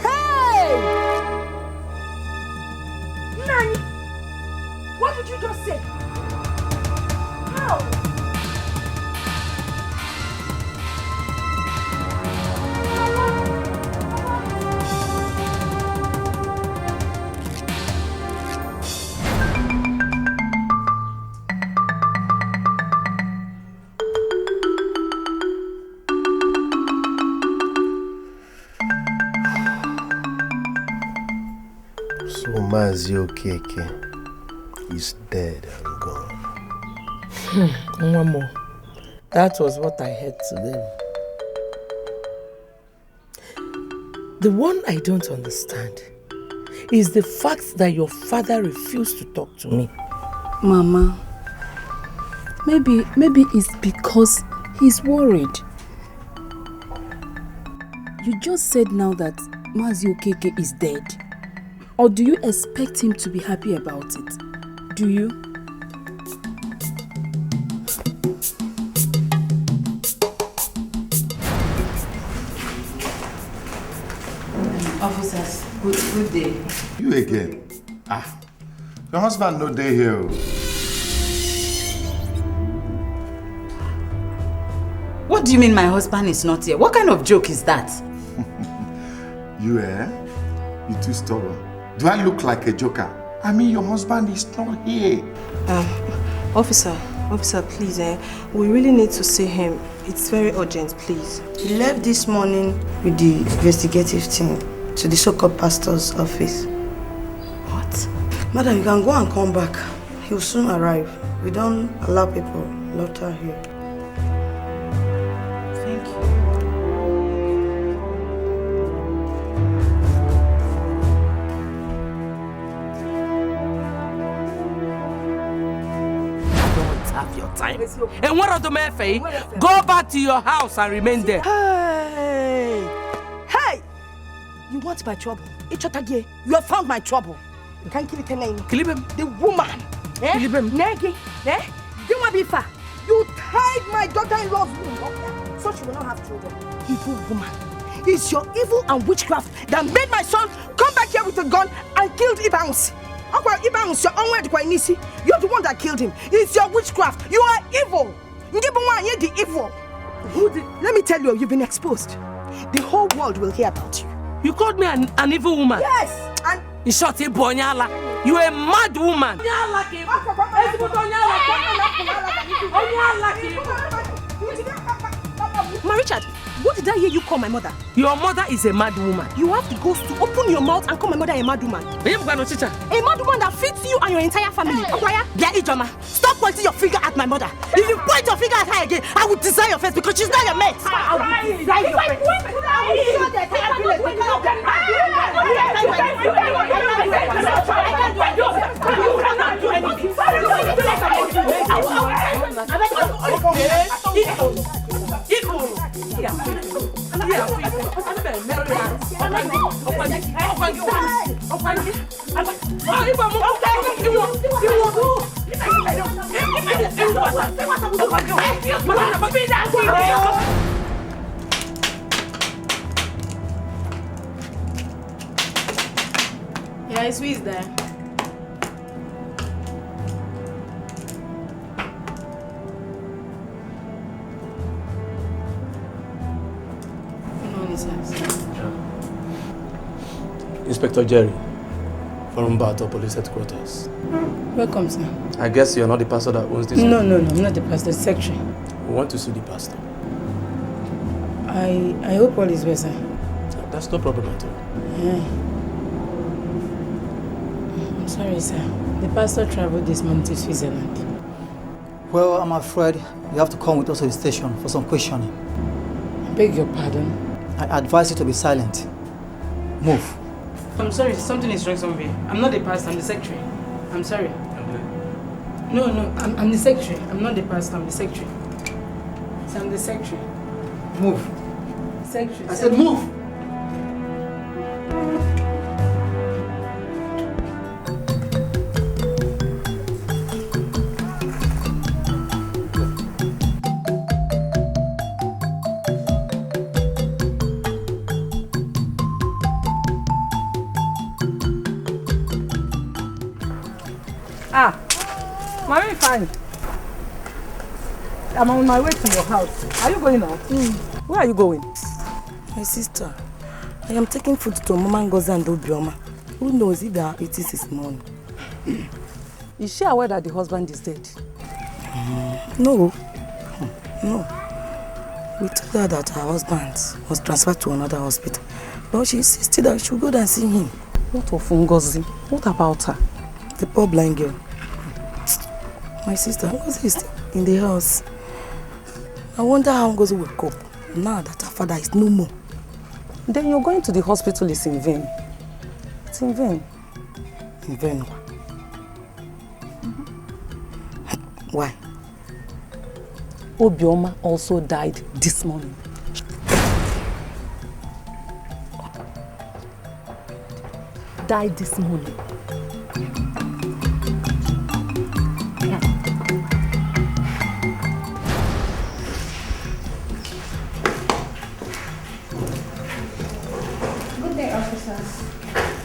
Hey! Nani? What did you just say? How? Mazi Okeke is dead and gone. One more. That was what I heard today. The one I don't understand is the fact that your father refused to talk to me. Mama, maybe it's because he's worried. You just said now that Mazi Okeke is dead. Or do you expect him to be happy about it? Do you? Officers, good day. You again? Your husband no day here. What do you mean my husband is not here? What kind of joke is that? You You too stubborn. Do I look like a joker? I mean, your husband is not here. Officer, please, we really need to see him. It's very urgent, please. He left this morning with the investigative team to the so-called pastor's office. What? Madam, you can go and come back. He will soon arrive. We don't allow people loiter here. Thank you. Have your time. And what are the Mefe? Go back to your house and remain there. Hey! You want my trouble? You have found my trouble. You can't kill it again. Kill him. The woman. Kill him. Negi. You tied my daughter-in-law's womb up there, so she will not have children. Evil woman. It's your evil and witchcraft that made my son come back here with a gun and killed Ibansi. You're the one that killed him. It's your witchcraft. You are evil. You're the evil. Let me tell you, you've been exposed. The whole world will hear about you. You called me an evil woman? Yes. And in short, Bonyala. You're a mad woman. Ma Richard, what did I hear you call my mother? Your mother is a mad woman. You have the ghost to open your mouth and call my mother a mad woman. A mad woman that fits you and your entire family. Stop pointing your finger at my mother. If you point your finger at her again, I will desire your face because she's not your mate. I will desire your face. Yeah, Sue is there. Inspector Jerry, from Bato Police Headquarters. Welcome, sir. I guess you're not the pastor that owns this? No, I'm not the pastor, the secretary. We want to see the pastor. I hope all is well, sir. That's no problem at all. Yeah. I'm sorry, sir. The pastor traveled this morning to Switzerland. Well, I'm afraid you have to come with us to the station for some questioning. I beg your pardon? I advise you to be silent. Move. I'm sorry, something is wrong somewhere. I'm not the pastor, I'm the secretary. I'm sorry. No, I'm the secretary. I'm not the pastor, I'm the secretary. So I'm the secretary. Move. Secretary. I said move! Mommy, fine. I'm on my way to your house. Are you going out? Where are you going? My sister, I am taking food to Mama Ngozi and Obioma. Who knows if they are eating this morning? Is she aware that the husband is dead? No. We told her that her husband was transferred to another hospital. But she insisted that she should go there and see him. What of Ngozi? What about her? The poor blind girl. My sister, Ngozi is still in the house. I wonder how Ngozi will cope now that her father is no more. Then you're going to the hospital is in vain. It's in vain. In vain? Why? Obioma also died this morning. Died this morning.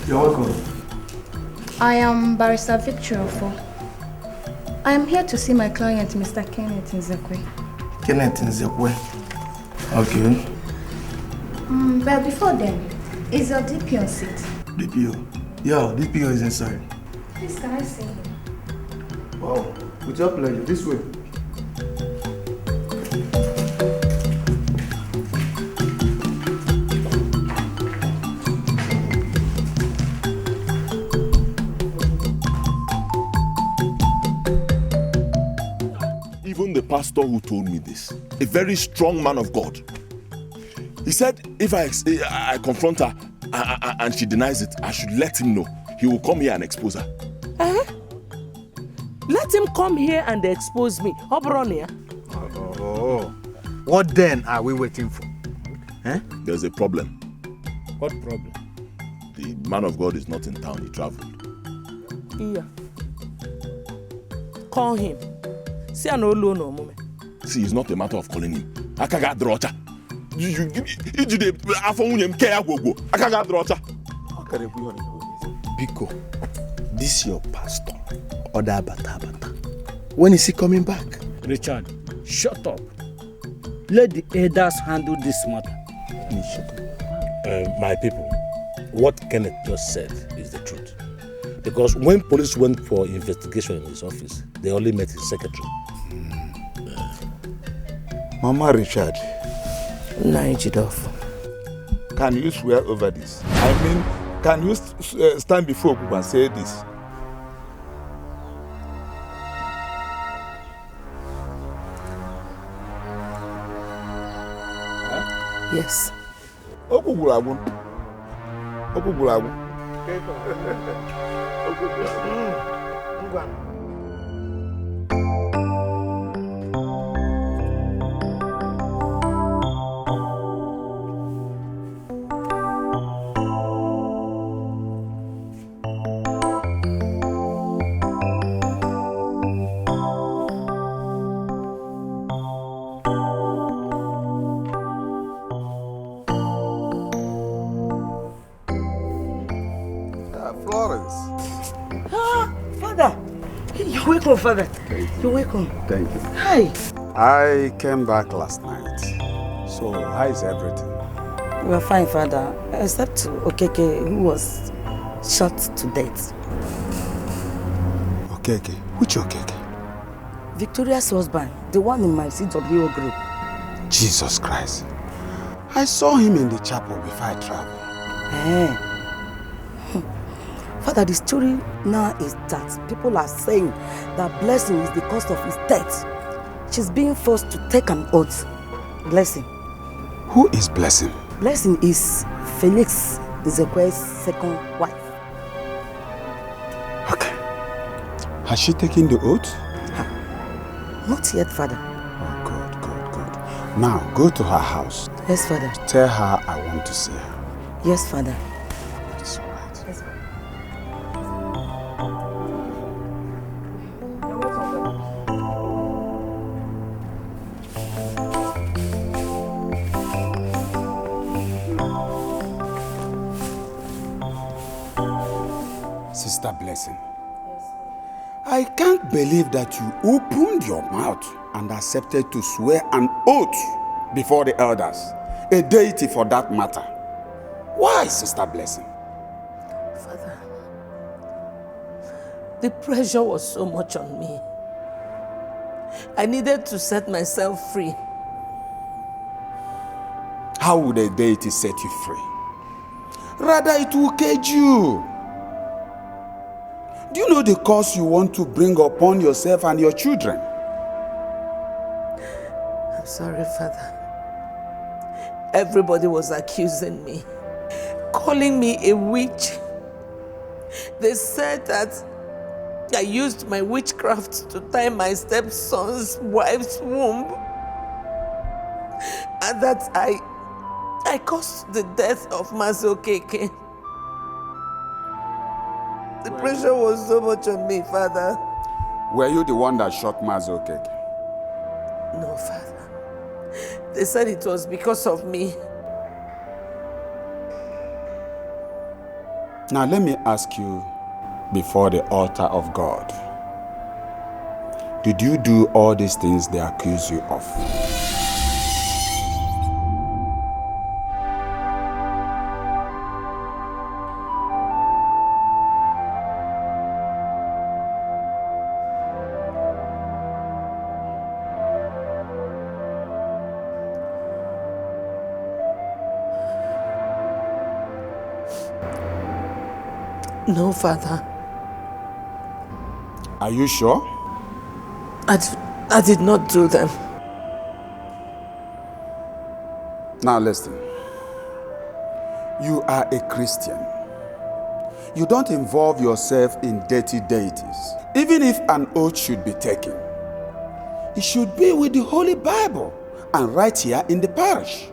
You're welcome. I am Barrister Victor Ofo. I am here to see my client, Mr. Kenneth Nzekwe. Kenneth Nzekwe. Okay. But before then, is your DP on seat? DPO? Yeah, DPO is inside. Please, can I see him? Wow. With your pleasure. This way. Even the pastor who told me this, a very strong man of God, he said if I confront her and she denies it, I should let him know. He will come here and expose her. Let him come here and expose me. Oh, what then are we waiting for? There's a problem. What problem? The man of God is not in town. He traveled. Yeah. Call him. See, I know no moment. See, it's not a matter of calling him. Akaga drocha. Biko, this your pastor. Oda bata. When is he coming back? Richard, shut up. Let the elders handle this matter. My people, what Kenneth just said is the truth. Because when police went for investigation in his office, they only met his secretary. Mama Richard. Naija. Can you swear over this? I mean, can you stand before people and say this? Yes. Okugulagu. worries. Ah, Father. You're welcome, Father. You're welcome. Thank you. Hi. I came back last night. So, how is everything? We're fine, Father. Except Okeke, who was shot to death. Okeke? Which Okeke? Victoria's husband, the one in my CWO group. Jesus Christ. I saw him in the chapel before I traveled. Father, the story now is that people are saying that Blessing is the cause of his death. She's being forced to take an oath. Blessing. Who is Blessing? Blessing is Felix Ezekwe's second wife. Okay. Has she taken the oath? Not yet, Father. Oh, good. Now, go to her house. Yes, Father. Tell her I want to see her. Yes, Father. That's right. Yes, Father. Sister Blessing, I can't believe that you opened your mouth and accepted to swear an oath before the elders, a deity for that matter. Why, Sister Blessing? Father, the pressure was so much on me. I needed to set myself free. How would a deity set you free? Rather, it will cage you. Do you know the curse you want to bring upon yourself and your children? I'm sorry, Father. Everybody was accusing me, calling me a witch. They said that I used my witchcraft to tie my stepson's wife's womb, and that I caused the death of Mazi Okeke. The pressure was so much on me, Father. Were you the one that shot Mazi Okeke? No, Father. They said it was because of me. Now let me ask you before the altar of God. Did you do all these things they accuse you of? No, Father. Are you sure? I did not do them. Now listen. You are a Christian. You don't involve yourself in dirty deities. Even if an oath should be taken, it should be with the Holy Bible and right here in the parish.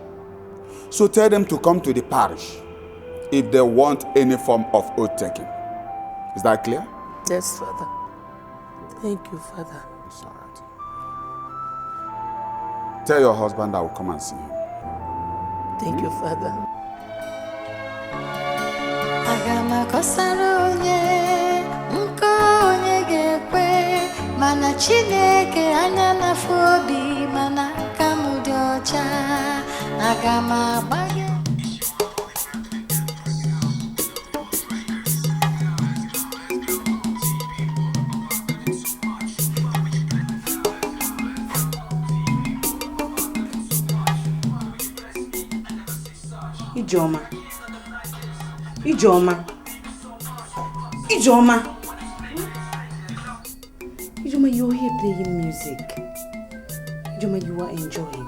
So tell them to come to the parish if they want any form of oath taking. Is that clear? Yes, Father. Thank you, Father. It's all right. Tell your husband I will come and see him. Thank you, Father. Mana Chineke anya na fobi mana kamudi ocha agama bagye. Ijeoma. Ijeoma. Ijeoma. Ijeoma, you're here playing music. Ijeoma, you are enjoying.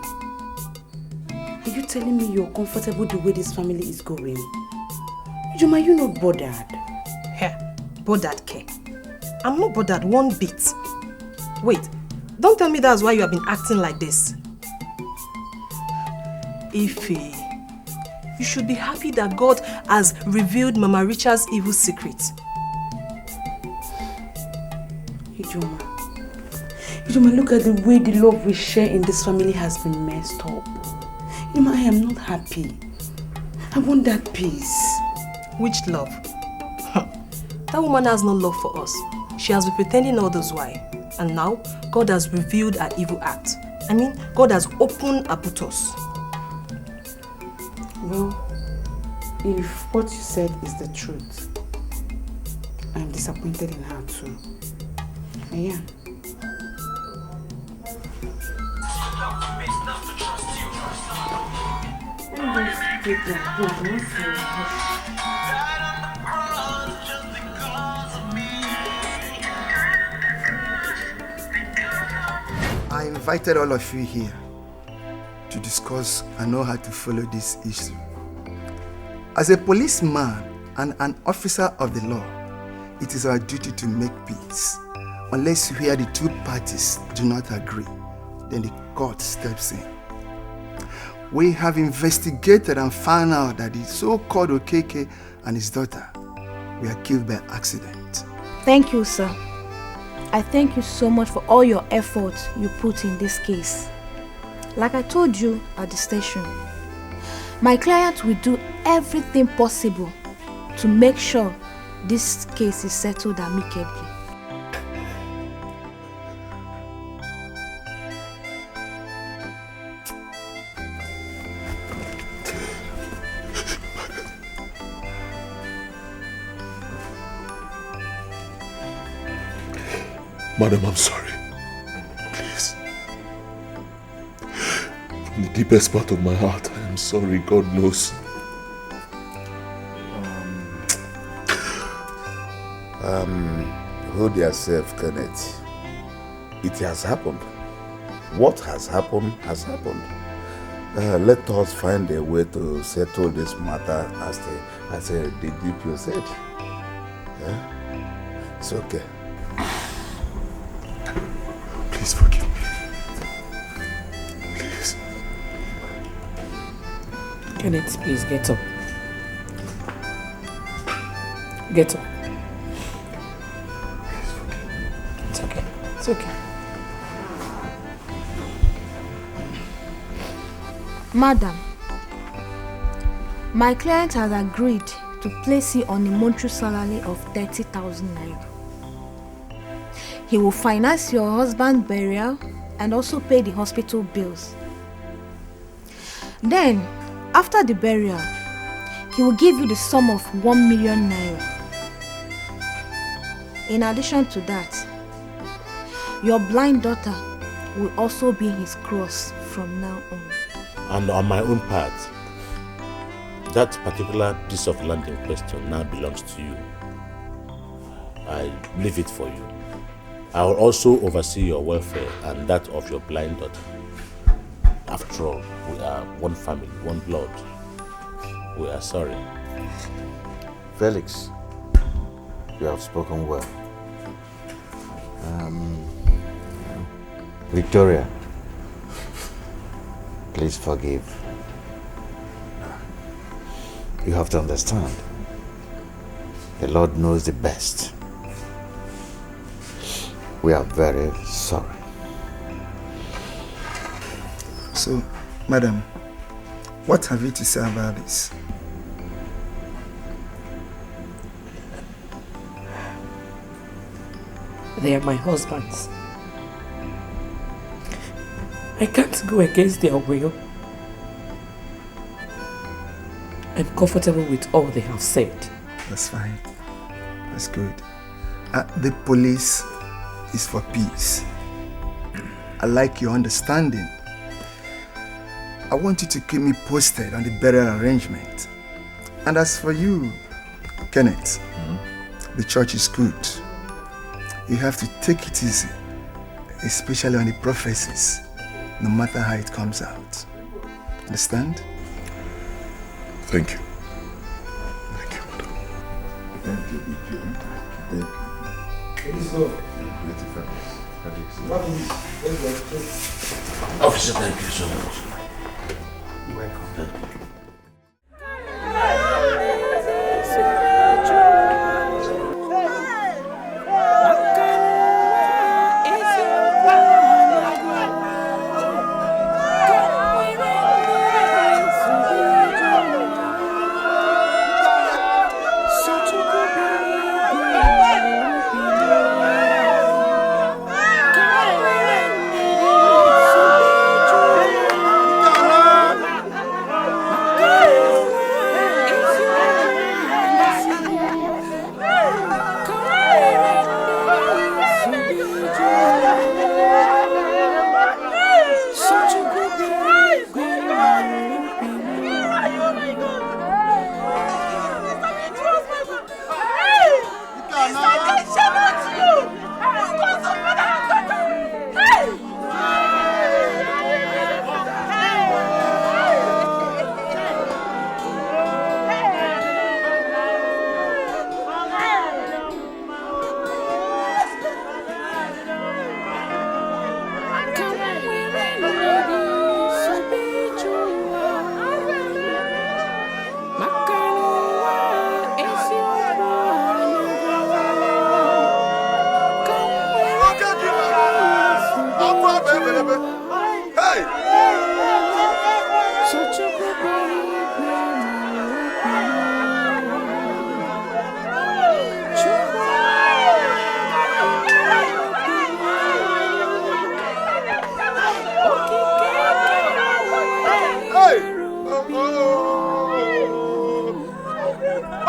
Are you telling me you're comfortable the way this family is going? Ijeoma, you're not bothered. Here, bothered, Ke? I'm not bothered one bit. Wait, don't tell me that's why you have been acting like this. Ife, you should be happy that God has revealed Mama Richard's evil secret. Ijeoma, look at the way the love we share in this family has been messed up. Ijeoma, I am not happy. I want that peace. Which love? That woman has no love for us. She has been pretending all this while. And now, God has revealed her evil act. I mean, God has opened her buttocks. Well, if what you said is the truth, I'm disappointed in her too. I am. I invited all of you here to discuss and know how to follow this issue. As a policeman and an officer of the law, it is our duty to make peace. Unless where the two parties do not agree, then the court steps in. We have investigated and found out that the so-called Okeke and his daughter were killed by accident. Thank you, sir. I thank you so much for all your effort you put in this case. Like I told you at the station, my client will do everything possible to make sure this case is settled amicably. Madam, I'm sorry. Please. From the deepest part of my heart, I am sorry. God knows. Hold yourself, Kenneth. It has happened. What has happened has happened. Let us find a way to settle this matter as the DPO said. Yeah? It's okay. Please forgive me. Please. Kenneth, please get up. Get up. It's okay. It's okay. Madam, my client has agreed to place you on a monthly salary of 30,000 naira. He will finance your husband's burial and also pay the hospital bills. Then, after the burial, he will give you the sum of 1 million naira. In addition to that, your blind daughter will also be his cross from now on. And on my own part, that particular piece of land in question now belongs to you. I leave it for you. I will also oversee your welfare and that of your blind daughter. After all, we are one family, one blood. We are sorry. Felix, you have spoken well. Victoria, please forgive. You have to understand, the Lord knows the best. We are very sorry. So, madam, what have you to say about this? They are my husbands. I can't go against their will. I'm comfortable with all they have said. That's fine. That's good. The police is for peace. I like your understanding. I want you to keep me posted on the burial arrangement. And as for you, Kenneth, the church is good. You have to take it easy, especially on the prophecies, no matter how it comes out. Understand? Thank you. Thank you, madam. Thank you. Thank you. Let's go. Officer, thank you so much. You're welcome.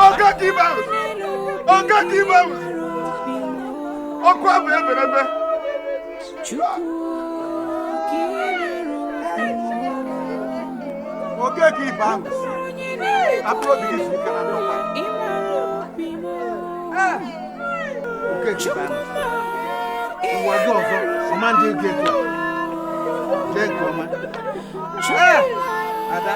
Oga give out. Oga give out. Okwa bebe. Oga give out. Apro begin speak and no one. Okay, give out. What do you command you get to? Get to man. Ada.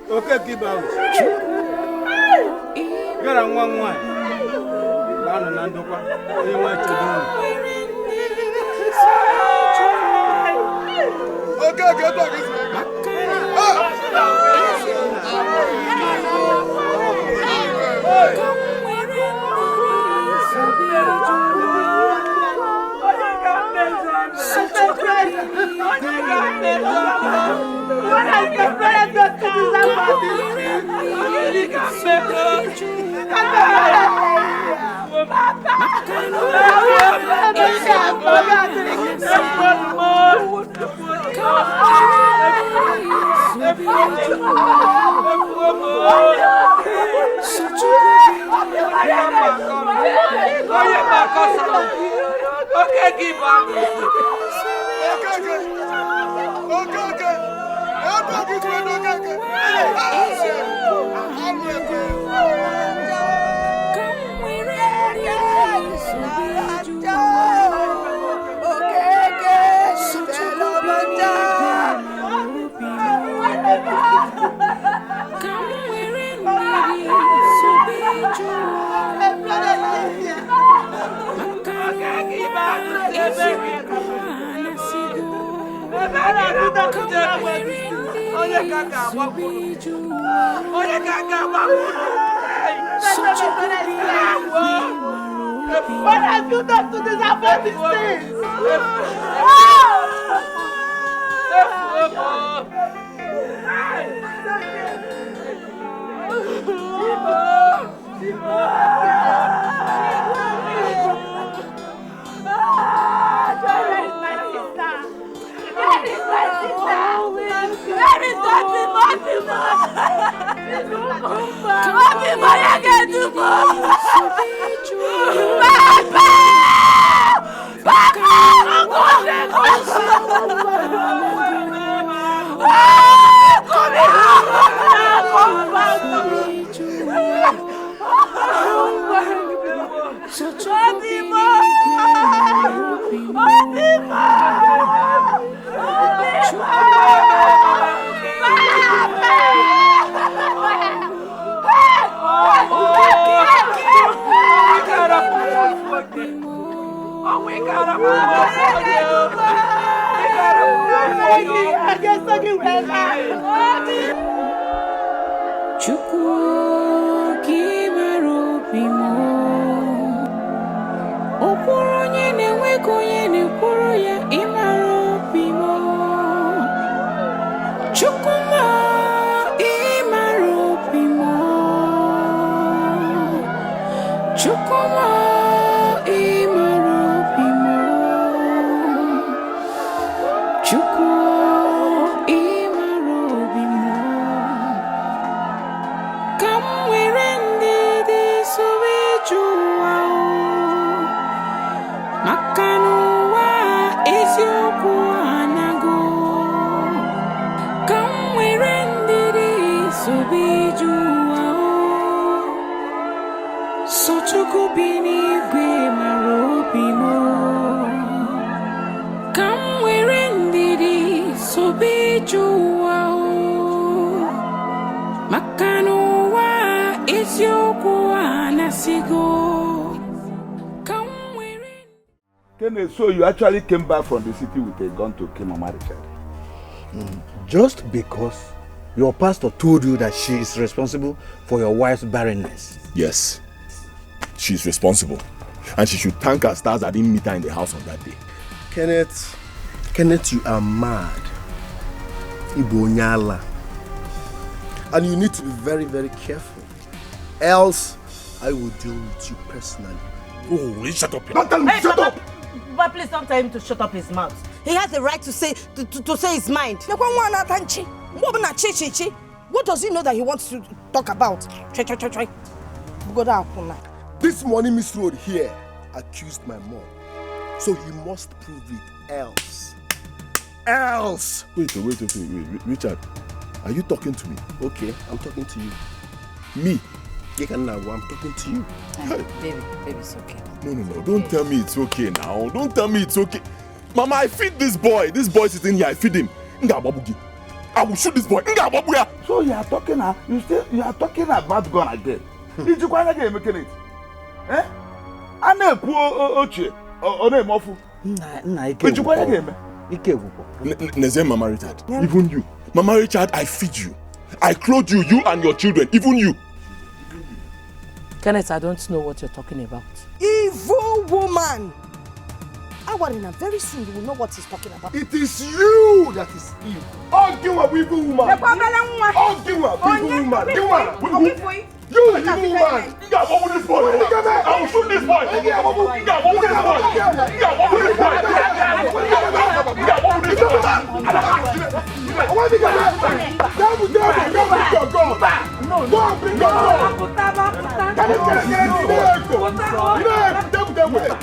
Okay, keep out. You're on one. Down and under. You want to do? Okay, get back. What has the friend got to do about this? Okay, keep on. Okay. What have you done to deserve all these things? So you actually came back from the city with a gun to kill Mama Richard? Just because your pastor told you that she is responsible for your wife's barrenness. Yes, she's responsible. And she should thank her stars I didn't meet her in the house on that day. Kenneth, you are mad. Ibonyala. And you need to be very, very careful. Else, I will deal with you personally. Oh, shut up. Don't tell him, shut up! But please don't tell him to shut up his mouth. He has the right to say his mind. What What does he know that he wants to talk about? Try. This money Miss Road here accused my mom. So he must prove it else. Wait, Richard. Are you talking to me? Okay, I'm talking to you. Me? I'm talking to you. Baby, it's okay. No. Don't tell me it's okay now. Don't tell me it's okay. Mama, I feed this boy. This boy sitting here, I feed him. I will shoot this boy. So you are talking about gun again. Did you quite again making it? Eh? I know poor Oche or name of Did you quite again? Mama Richard, even you. Mama Richard, I feed you. I clothe you, you and your children, even you. Kenneth, I don't know what you're talking about. Evil woman! Very soon you will know what he's talking about. It is you that is evil. Argue a evil woman. Argue a evil woman. You evil woman. What with this boy? I will shoot this boy. What with this boy?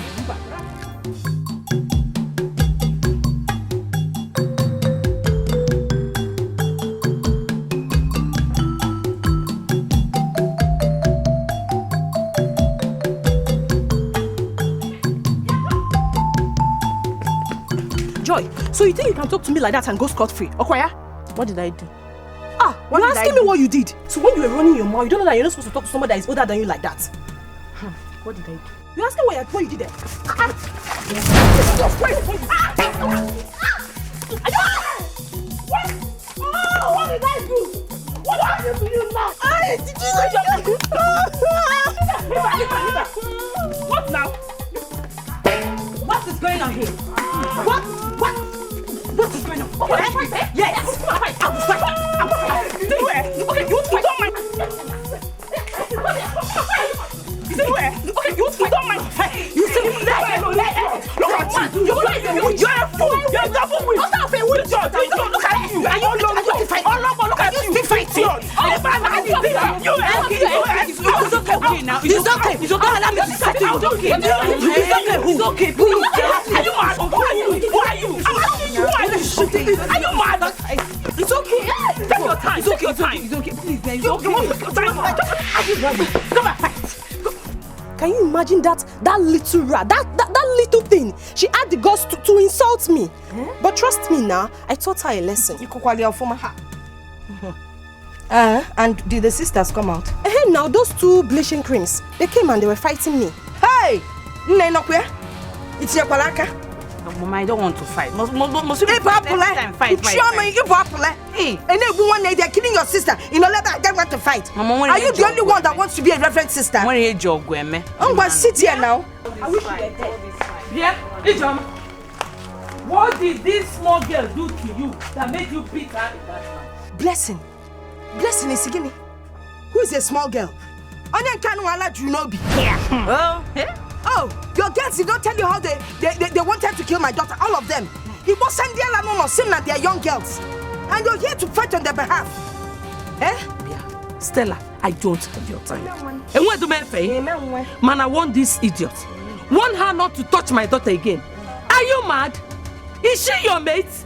Joy, so you think you can talk to me like that and go scot-free? Okwaya? What did I do? You're asking me what you did. So when you were running your mouth, you don't know that you're not supposed to talk to somebody that is older than you like that. What did I do? You're asking what you did there. What did I do? What happened to you now? What now? What is going on here? What is going on? Yes! Okay, you don't mind. Okay, you don't mind. You see, look at you. You're a fool. You're a double win. Look at you. Look at you. Are you alone? Look at you. Still fighting. It's okay now. It's okay. It's okay. Allow me to sit down. It's okay. It's okay. Please. Are you mad? Who are you? Why are you shooting? Are you mad? It's okay. Take your time. It's okay. It's okay. Please, it's okay. Come on, fight. Can you imagine that little rat, that little thing? She had the guts to insult me. But trust me now, I taught her a lesson. And did the sisters come out? Now those two bleaching creams, they came and they were fighting me. Hey! It's your palaka. Mama, I don't want to fight. Must fight. Hey, and everyone they're killing your sister. You know, let them want to fight. Mama, are you the only one that wants to be a reverend sister? I'm going to sit here now. I wish you were dead. Yeah, Ijoma. What did this small girl do to you that made you beat her in that man? Blessing is again. Who is a small girl? Onion Kanu Ala Junobi. Oh, your girls did not tell you how they wanted to kill my daughter, all of them. It was Sandiela Momo, saying that they are young girls. And you're here to fight on their behalf. Yeah. Stella, I don't have your time. And what do I say? Man, I want this idiot. Want her not to touch my daughter again. Are you mad? Is she your mate?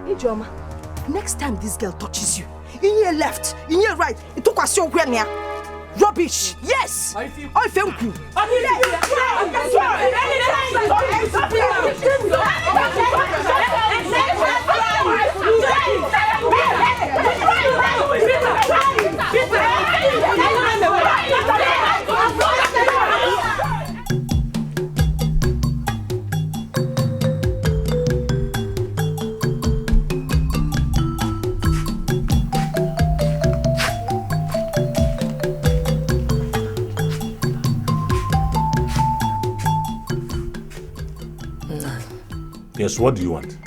Ijoma, next time this girl touches you, in your left, in your right, it took us your grania. Rubbish! Yes! I thank you! Yes, what do you want?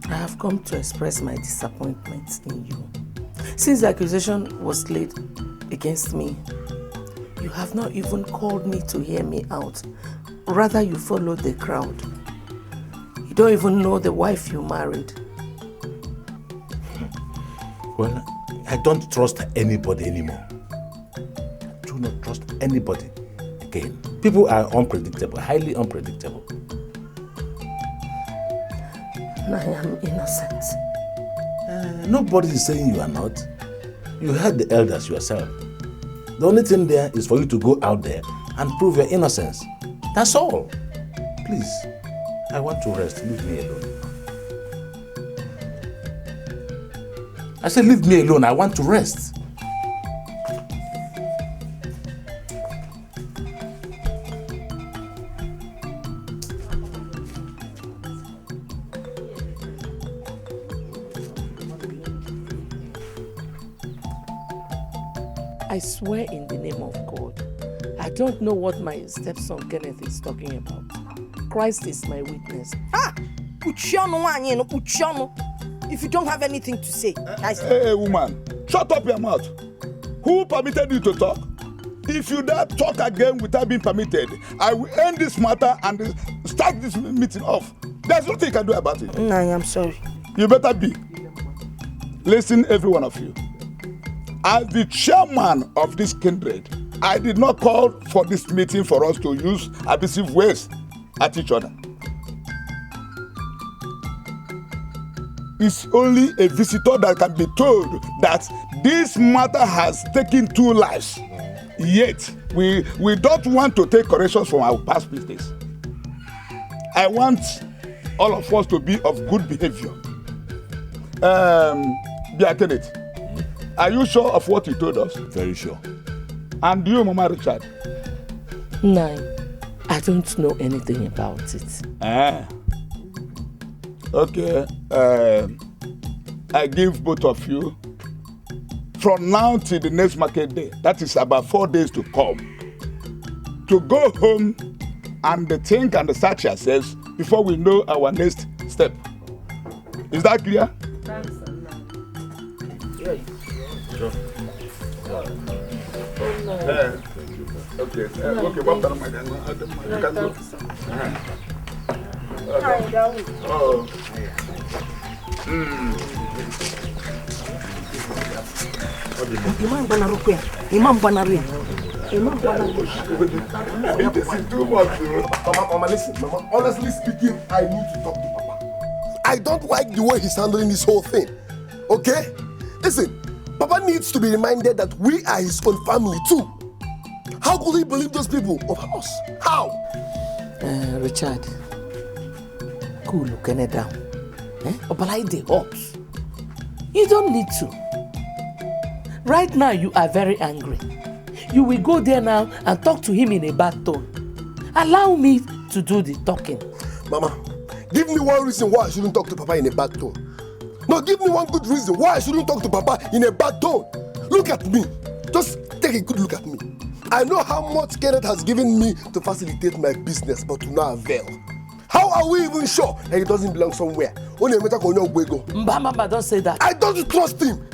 I have come to express my disappointment in you. Since the accusation was laid against me, you have not even called me to hear me out. Rather, you followed the crowd. You don't even know the wife you married. Well, I don't trust anybody anymore. I do not trust anybody again. People are unpredictable, highly unpredictable. I am innocent. Nobody is saying you are not. You heard the elders yourself. The only thing there is for you to go out there and prove your innocence. That's all. Please, I want to rest. Leave me alone. I said leave me alone. I want to rest. I swear in the name of God, I don't know what my stepson Kenneth is talking about. Christ is my witness. If you don't have anything to say, Hey, woman, shut up your mouth. Who permitted you to talk? If you dare talk again without being permitted, I will end this matter and start this meeting off. There's nothing you can do about it. No, I'm sorry. You better be. Listen, every one of you. As the chairman of this kindred, I did not call for this meeting for us to use abusive words at each other. It's only a visitor that can be told that this matter has taken 2 lives. Yet, we don't want to take corrections from our past mistakes. I want all of us to be of good behavior. Dear Kenneth, are you sure of what you told us? Very sure. And you, Mama Richard? No, I don't know anything about it. Okay. I give both of you from now till the next market day, that is about 4 days to come, to go home and think and search yourselves before we know our next step. Is that clear? Thanks, Okay. Okay, what about my you can go. Oh. Imam Banaruya. Imam Banaruya. This is too much. Mama, listen, Mama. Honestly speaking, I need to talk to Papa. I don't like the way he's handling this whole thing. Okay? Listen, Papa needs to be reminded that we are his own family too. How could he believe those people over us? How? Richard, cool, Kenneth down. Obalai the hot. You don't need to. Right now, you are very angry. You will go there now and talk to him in a bad tone. Allow me to do the talking. Mama, give me one reason why I shouldn't talk to Papa in a bad tone. No, give me one good reason why I shouldn't talk to Papa in a bad tone. Look at me. Just take a good look at me. I know how much Kenneth has given me to facilitate my business, but to no avail. How are we even sure that he doesn't belong somewhere? Mbamba, don't say that. I don't trust him.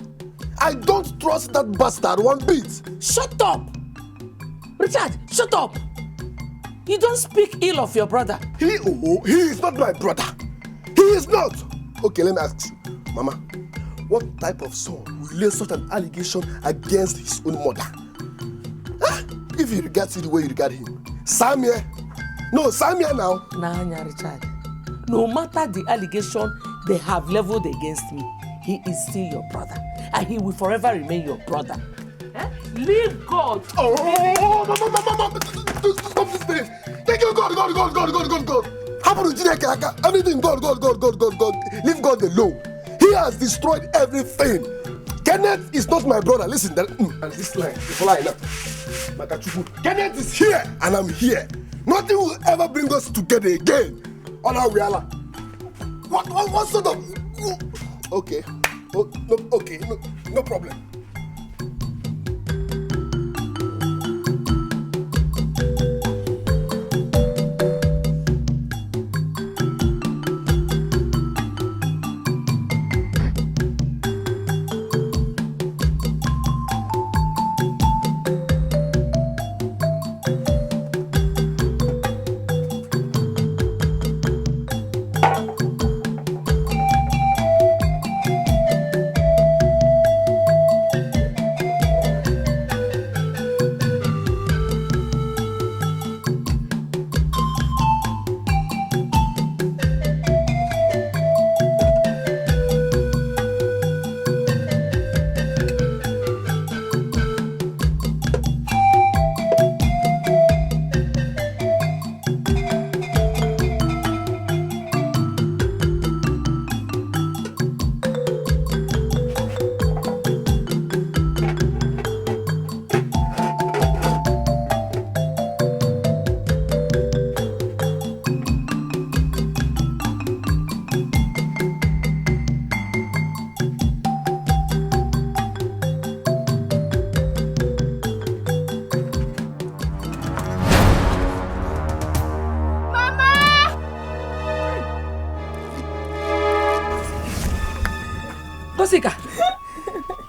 I don't trust that bastard one bit. Shut up! Richard, shut up! You don't speak ill of your brother. He is not my brother. He is not. Okay, let me ask you, Mama, what type of son will lay such an allegation against his own mother? If he regards you the way you regard him. Samia. No, Samia now. Nah, Richard. No matter the allegation they have leveled against me, he is still your brother. And he will forever remain your brother. Leave God. Mama, stop this thing. Thank you, God. How about Dikeh? Everything, God. Leave God alone. He has destroyed everything. Kenneth is not my brother. Listen, this line, Kenneth is here and I'm here. Nothing will ever bring us together again. What sort of... Okay. No problem.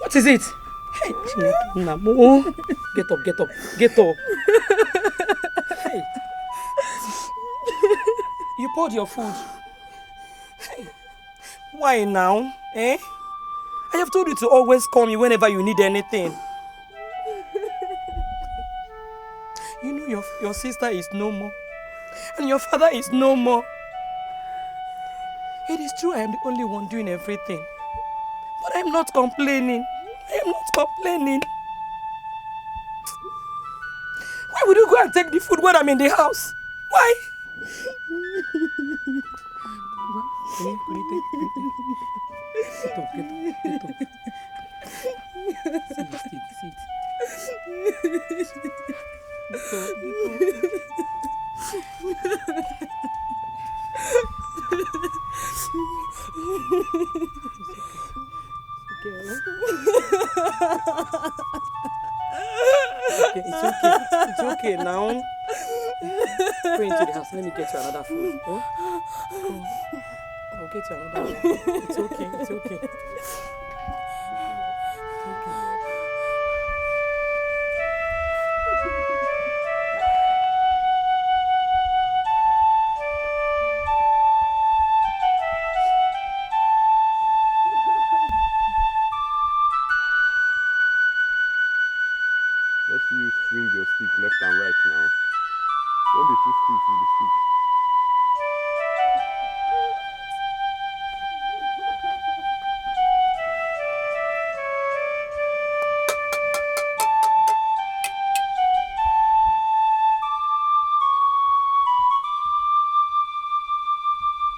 What is it? Hey, Namo. Get up, get up, get up. Hey. You poured your food. Hey. Why now? Eh? I have told you to always call me whenever you need anything. You know your sister is no more. And your father is no more. It is true I am the only one doing everything. But I'm not complaining. I am not complaining. Why would you go and take the food when I'm in the house? Why? Get up. Sit. It's okay now. Go into the house. Let me get you another food. Huh? I'll get you another one. It's okay. Let's see you swing your stick left and right now. Don't be too stiff with the stick.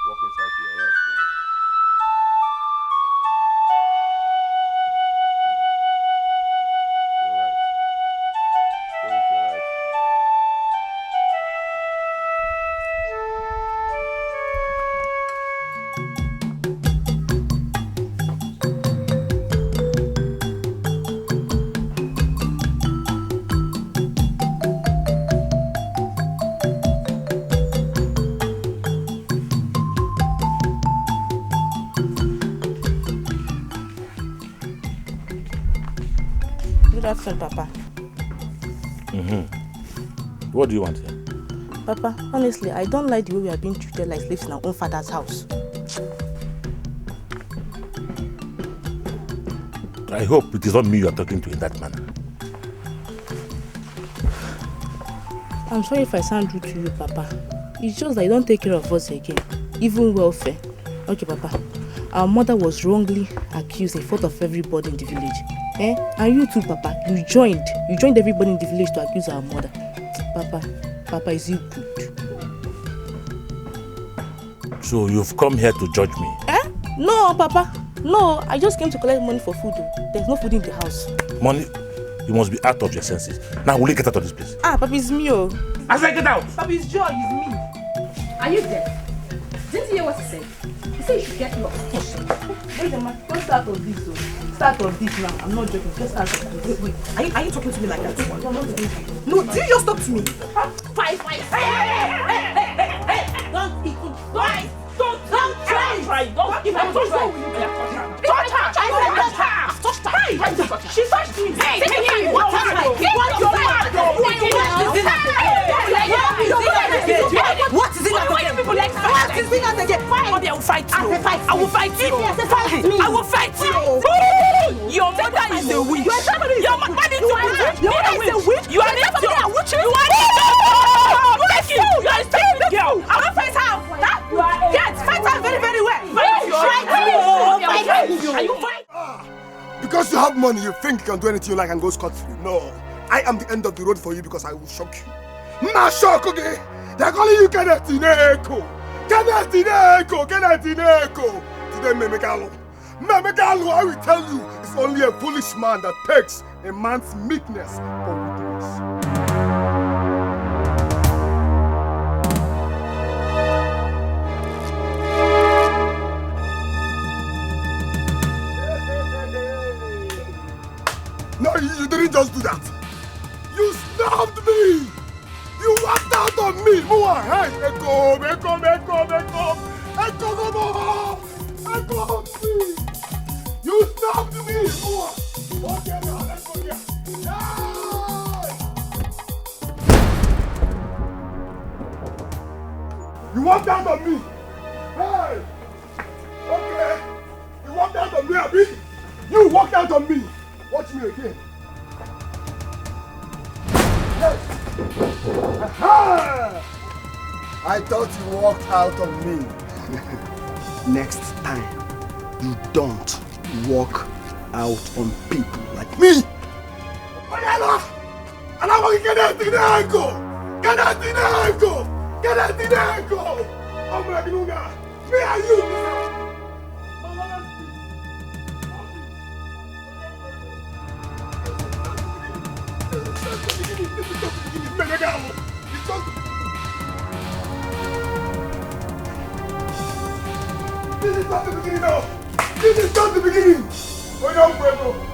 Walk inside to your right now. Your right. Go into your right. Good afternoon, Papa. What do you want here? Papa, honestly, I don't like the way we are being treated like slaves in our own father's house. I hope it is not me you are talking to in that manner. I'm sorry if I sound rude to you, Papa. It's just that you don't take care of us again. Even welfare. Okay, Papa. Our mother was wrongly accused in front of everybody in the village. Eh? And you too, Papa. You joined everybody in the village to accuse our mother. Papa, is it good? So you've come here to judge me? Eh? No, Papa. No, I just came to collect money for food. There's no food in the house. Money? You must be out of your senses. Now, will you get out of this place? Papa, it's me. I said get out! Papa, it's Joy, it's me. Are you there? Didn't you hear what he said? He said you should get lost. Wait a minute, don't start on this though. Start on this now. I'm not joking. Just start on this. Wait. Are you talking to me like that? No, I'm not doing it. No, did you just talk to me? Fight. Don't even fight. Don't try. Don't even try. Touch her. She touched me. What is it? Why do people like fight? What is it again? I will fight you. I will fight you. I will fight you. Your mother is a witch. Your mother is a witch. You are a witch. You are a stupid girl. I will fight her. Yes, fight her very, very well. Are you fighting? Because you have money, you think you can do anything you like and go scot-free. No. I am the end of the road for you because I will shock you. Ma shock, okay? They're calling you Kenneth Ineko. Today, Memegalo, I will tell you, it's only a foolish man that takes a man's meekness for weakness. No, you didn't just do that. You stabbed me. You walked out on me. Hey, Echo. You stabbed me. out on me. Watch me again. Yes. Aha! I thought you walked out on me. Next time, you don't walk out on people like me. Me and you. This is not the beginning now. This is not the beginning. We don't break up.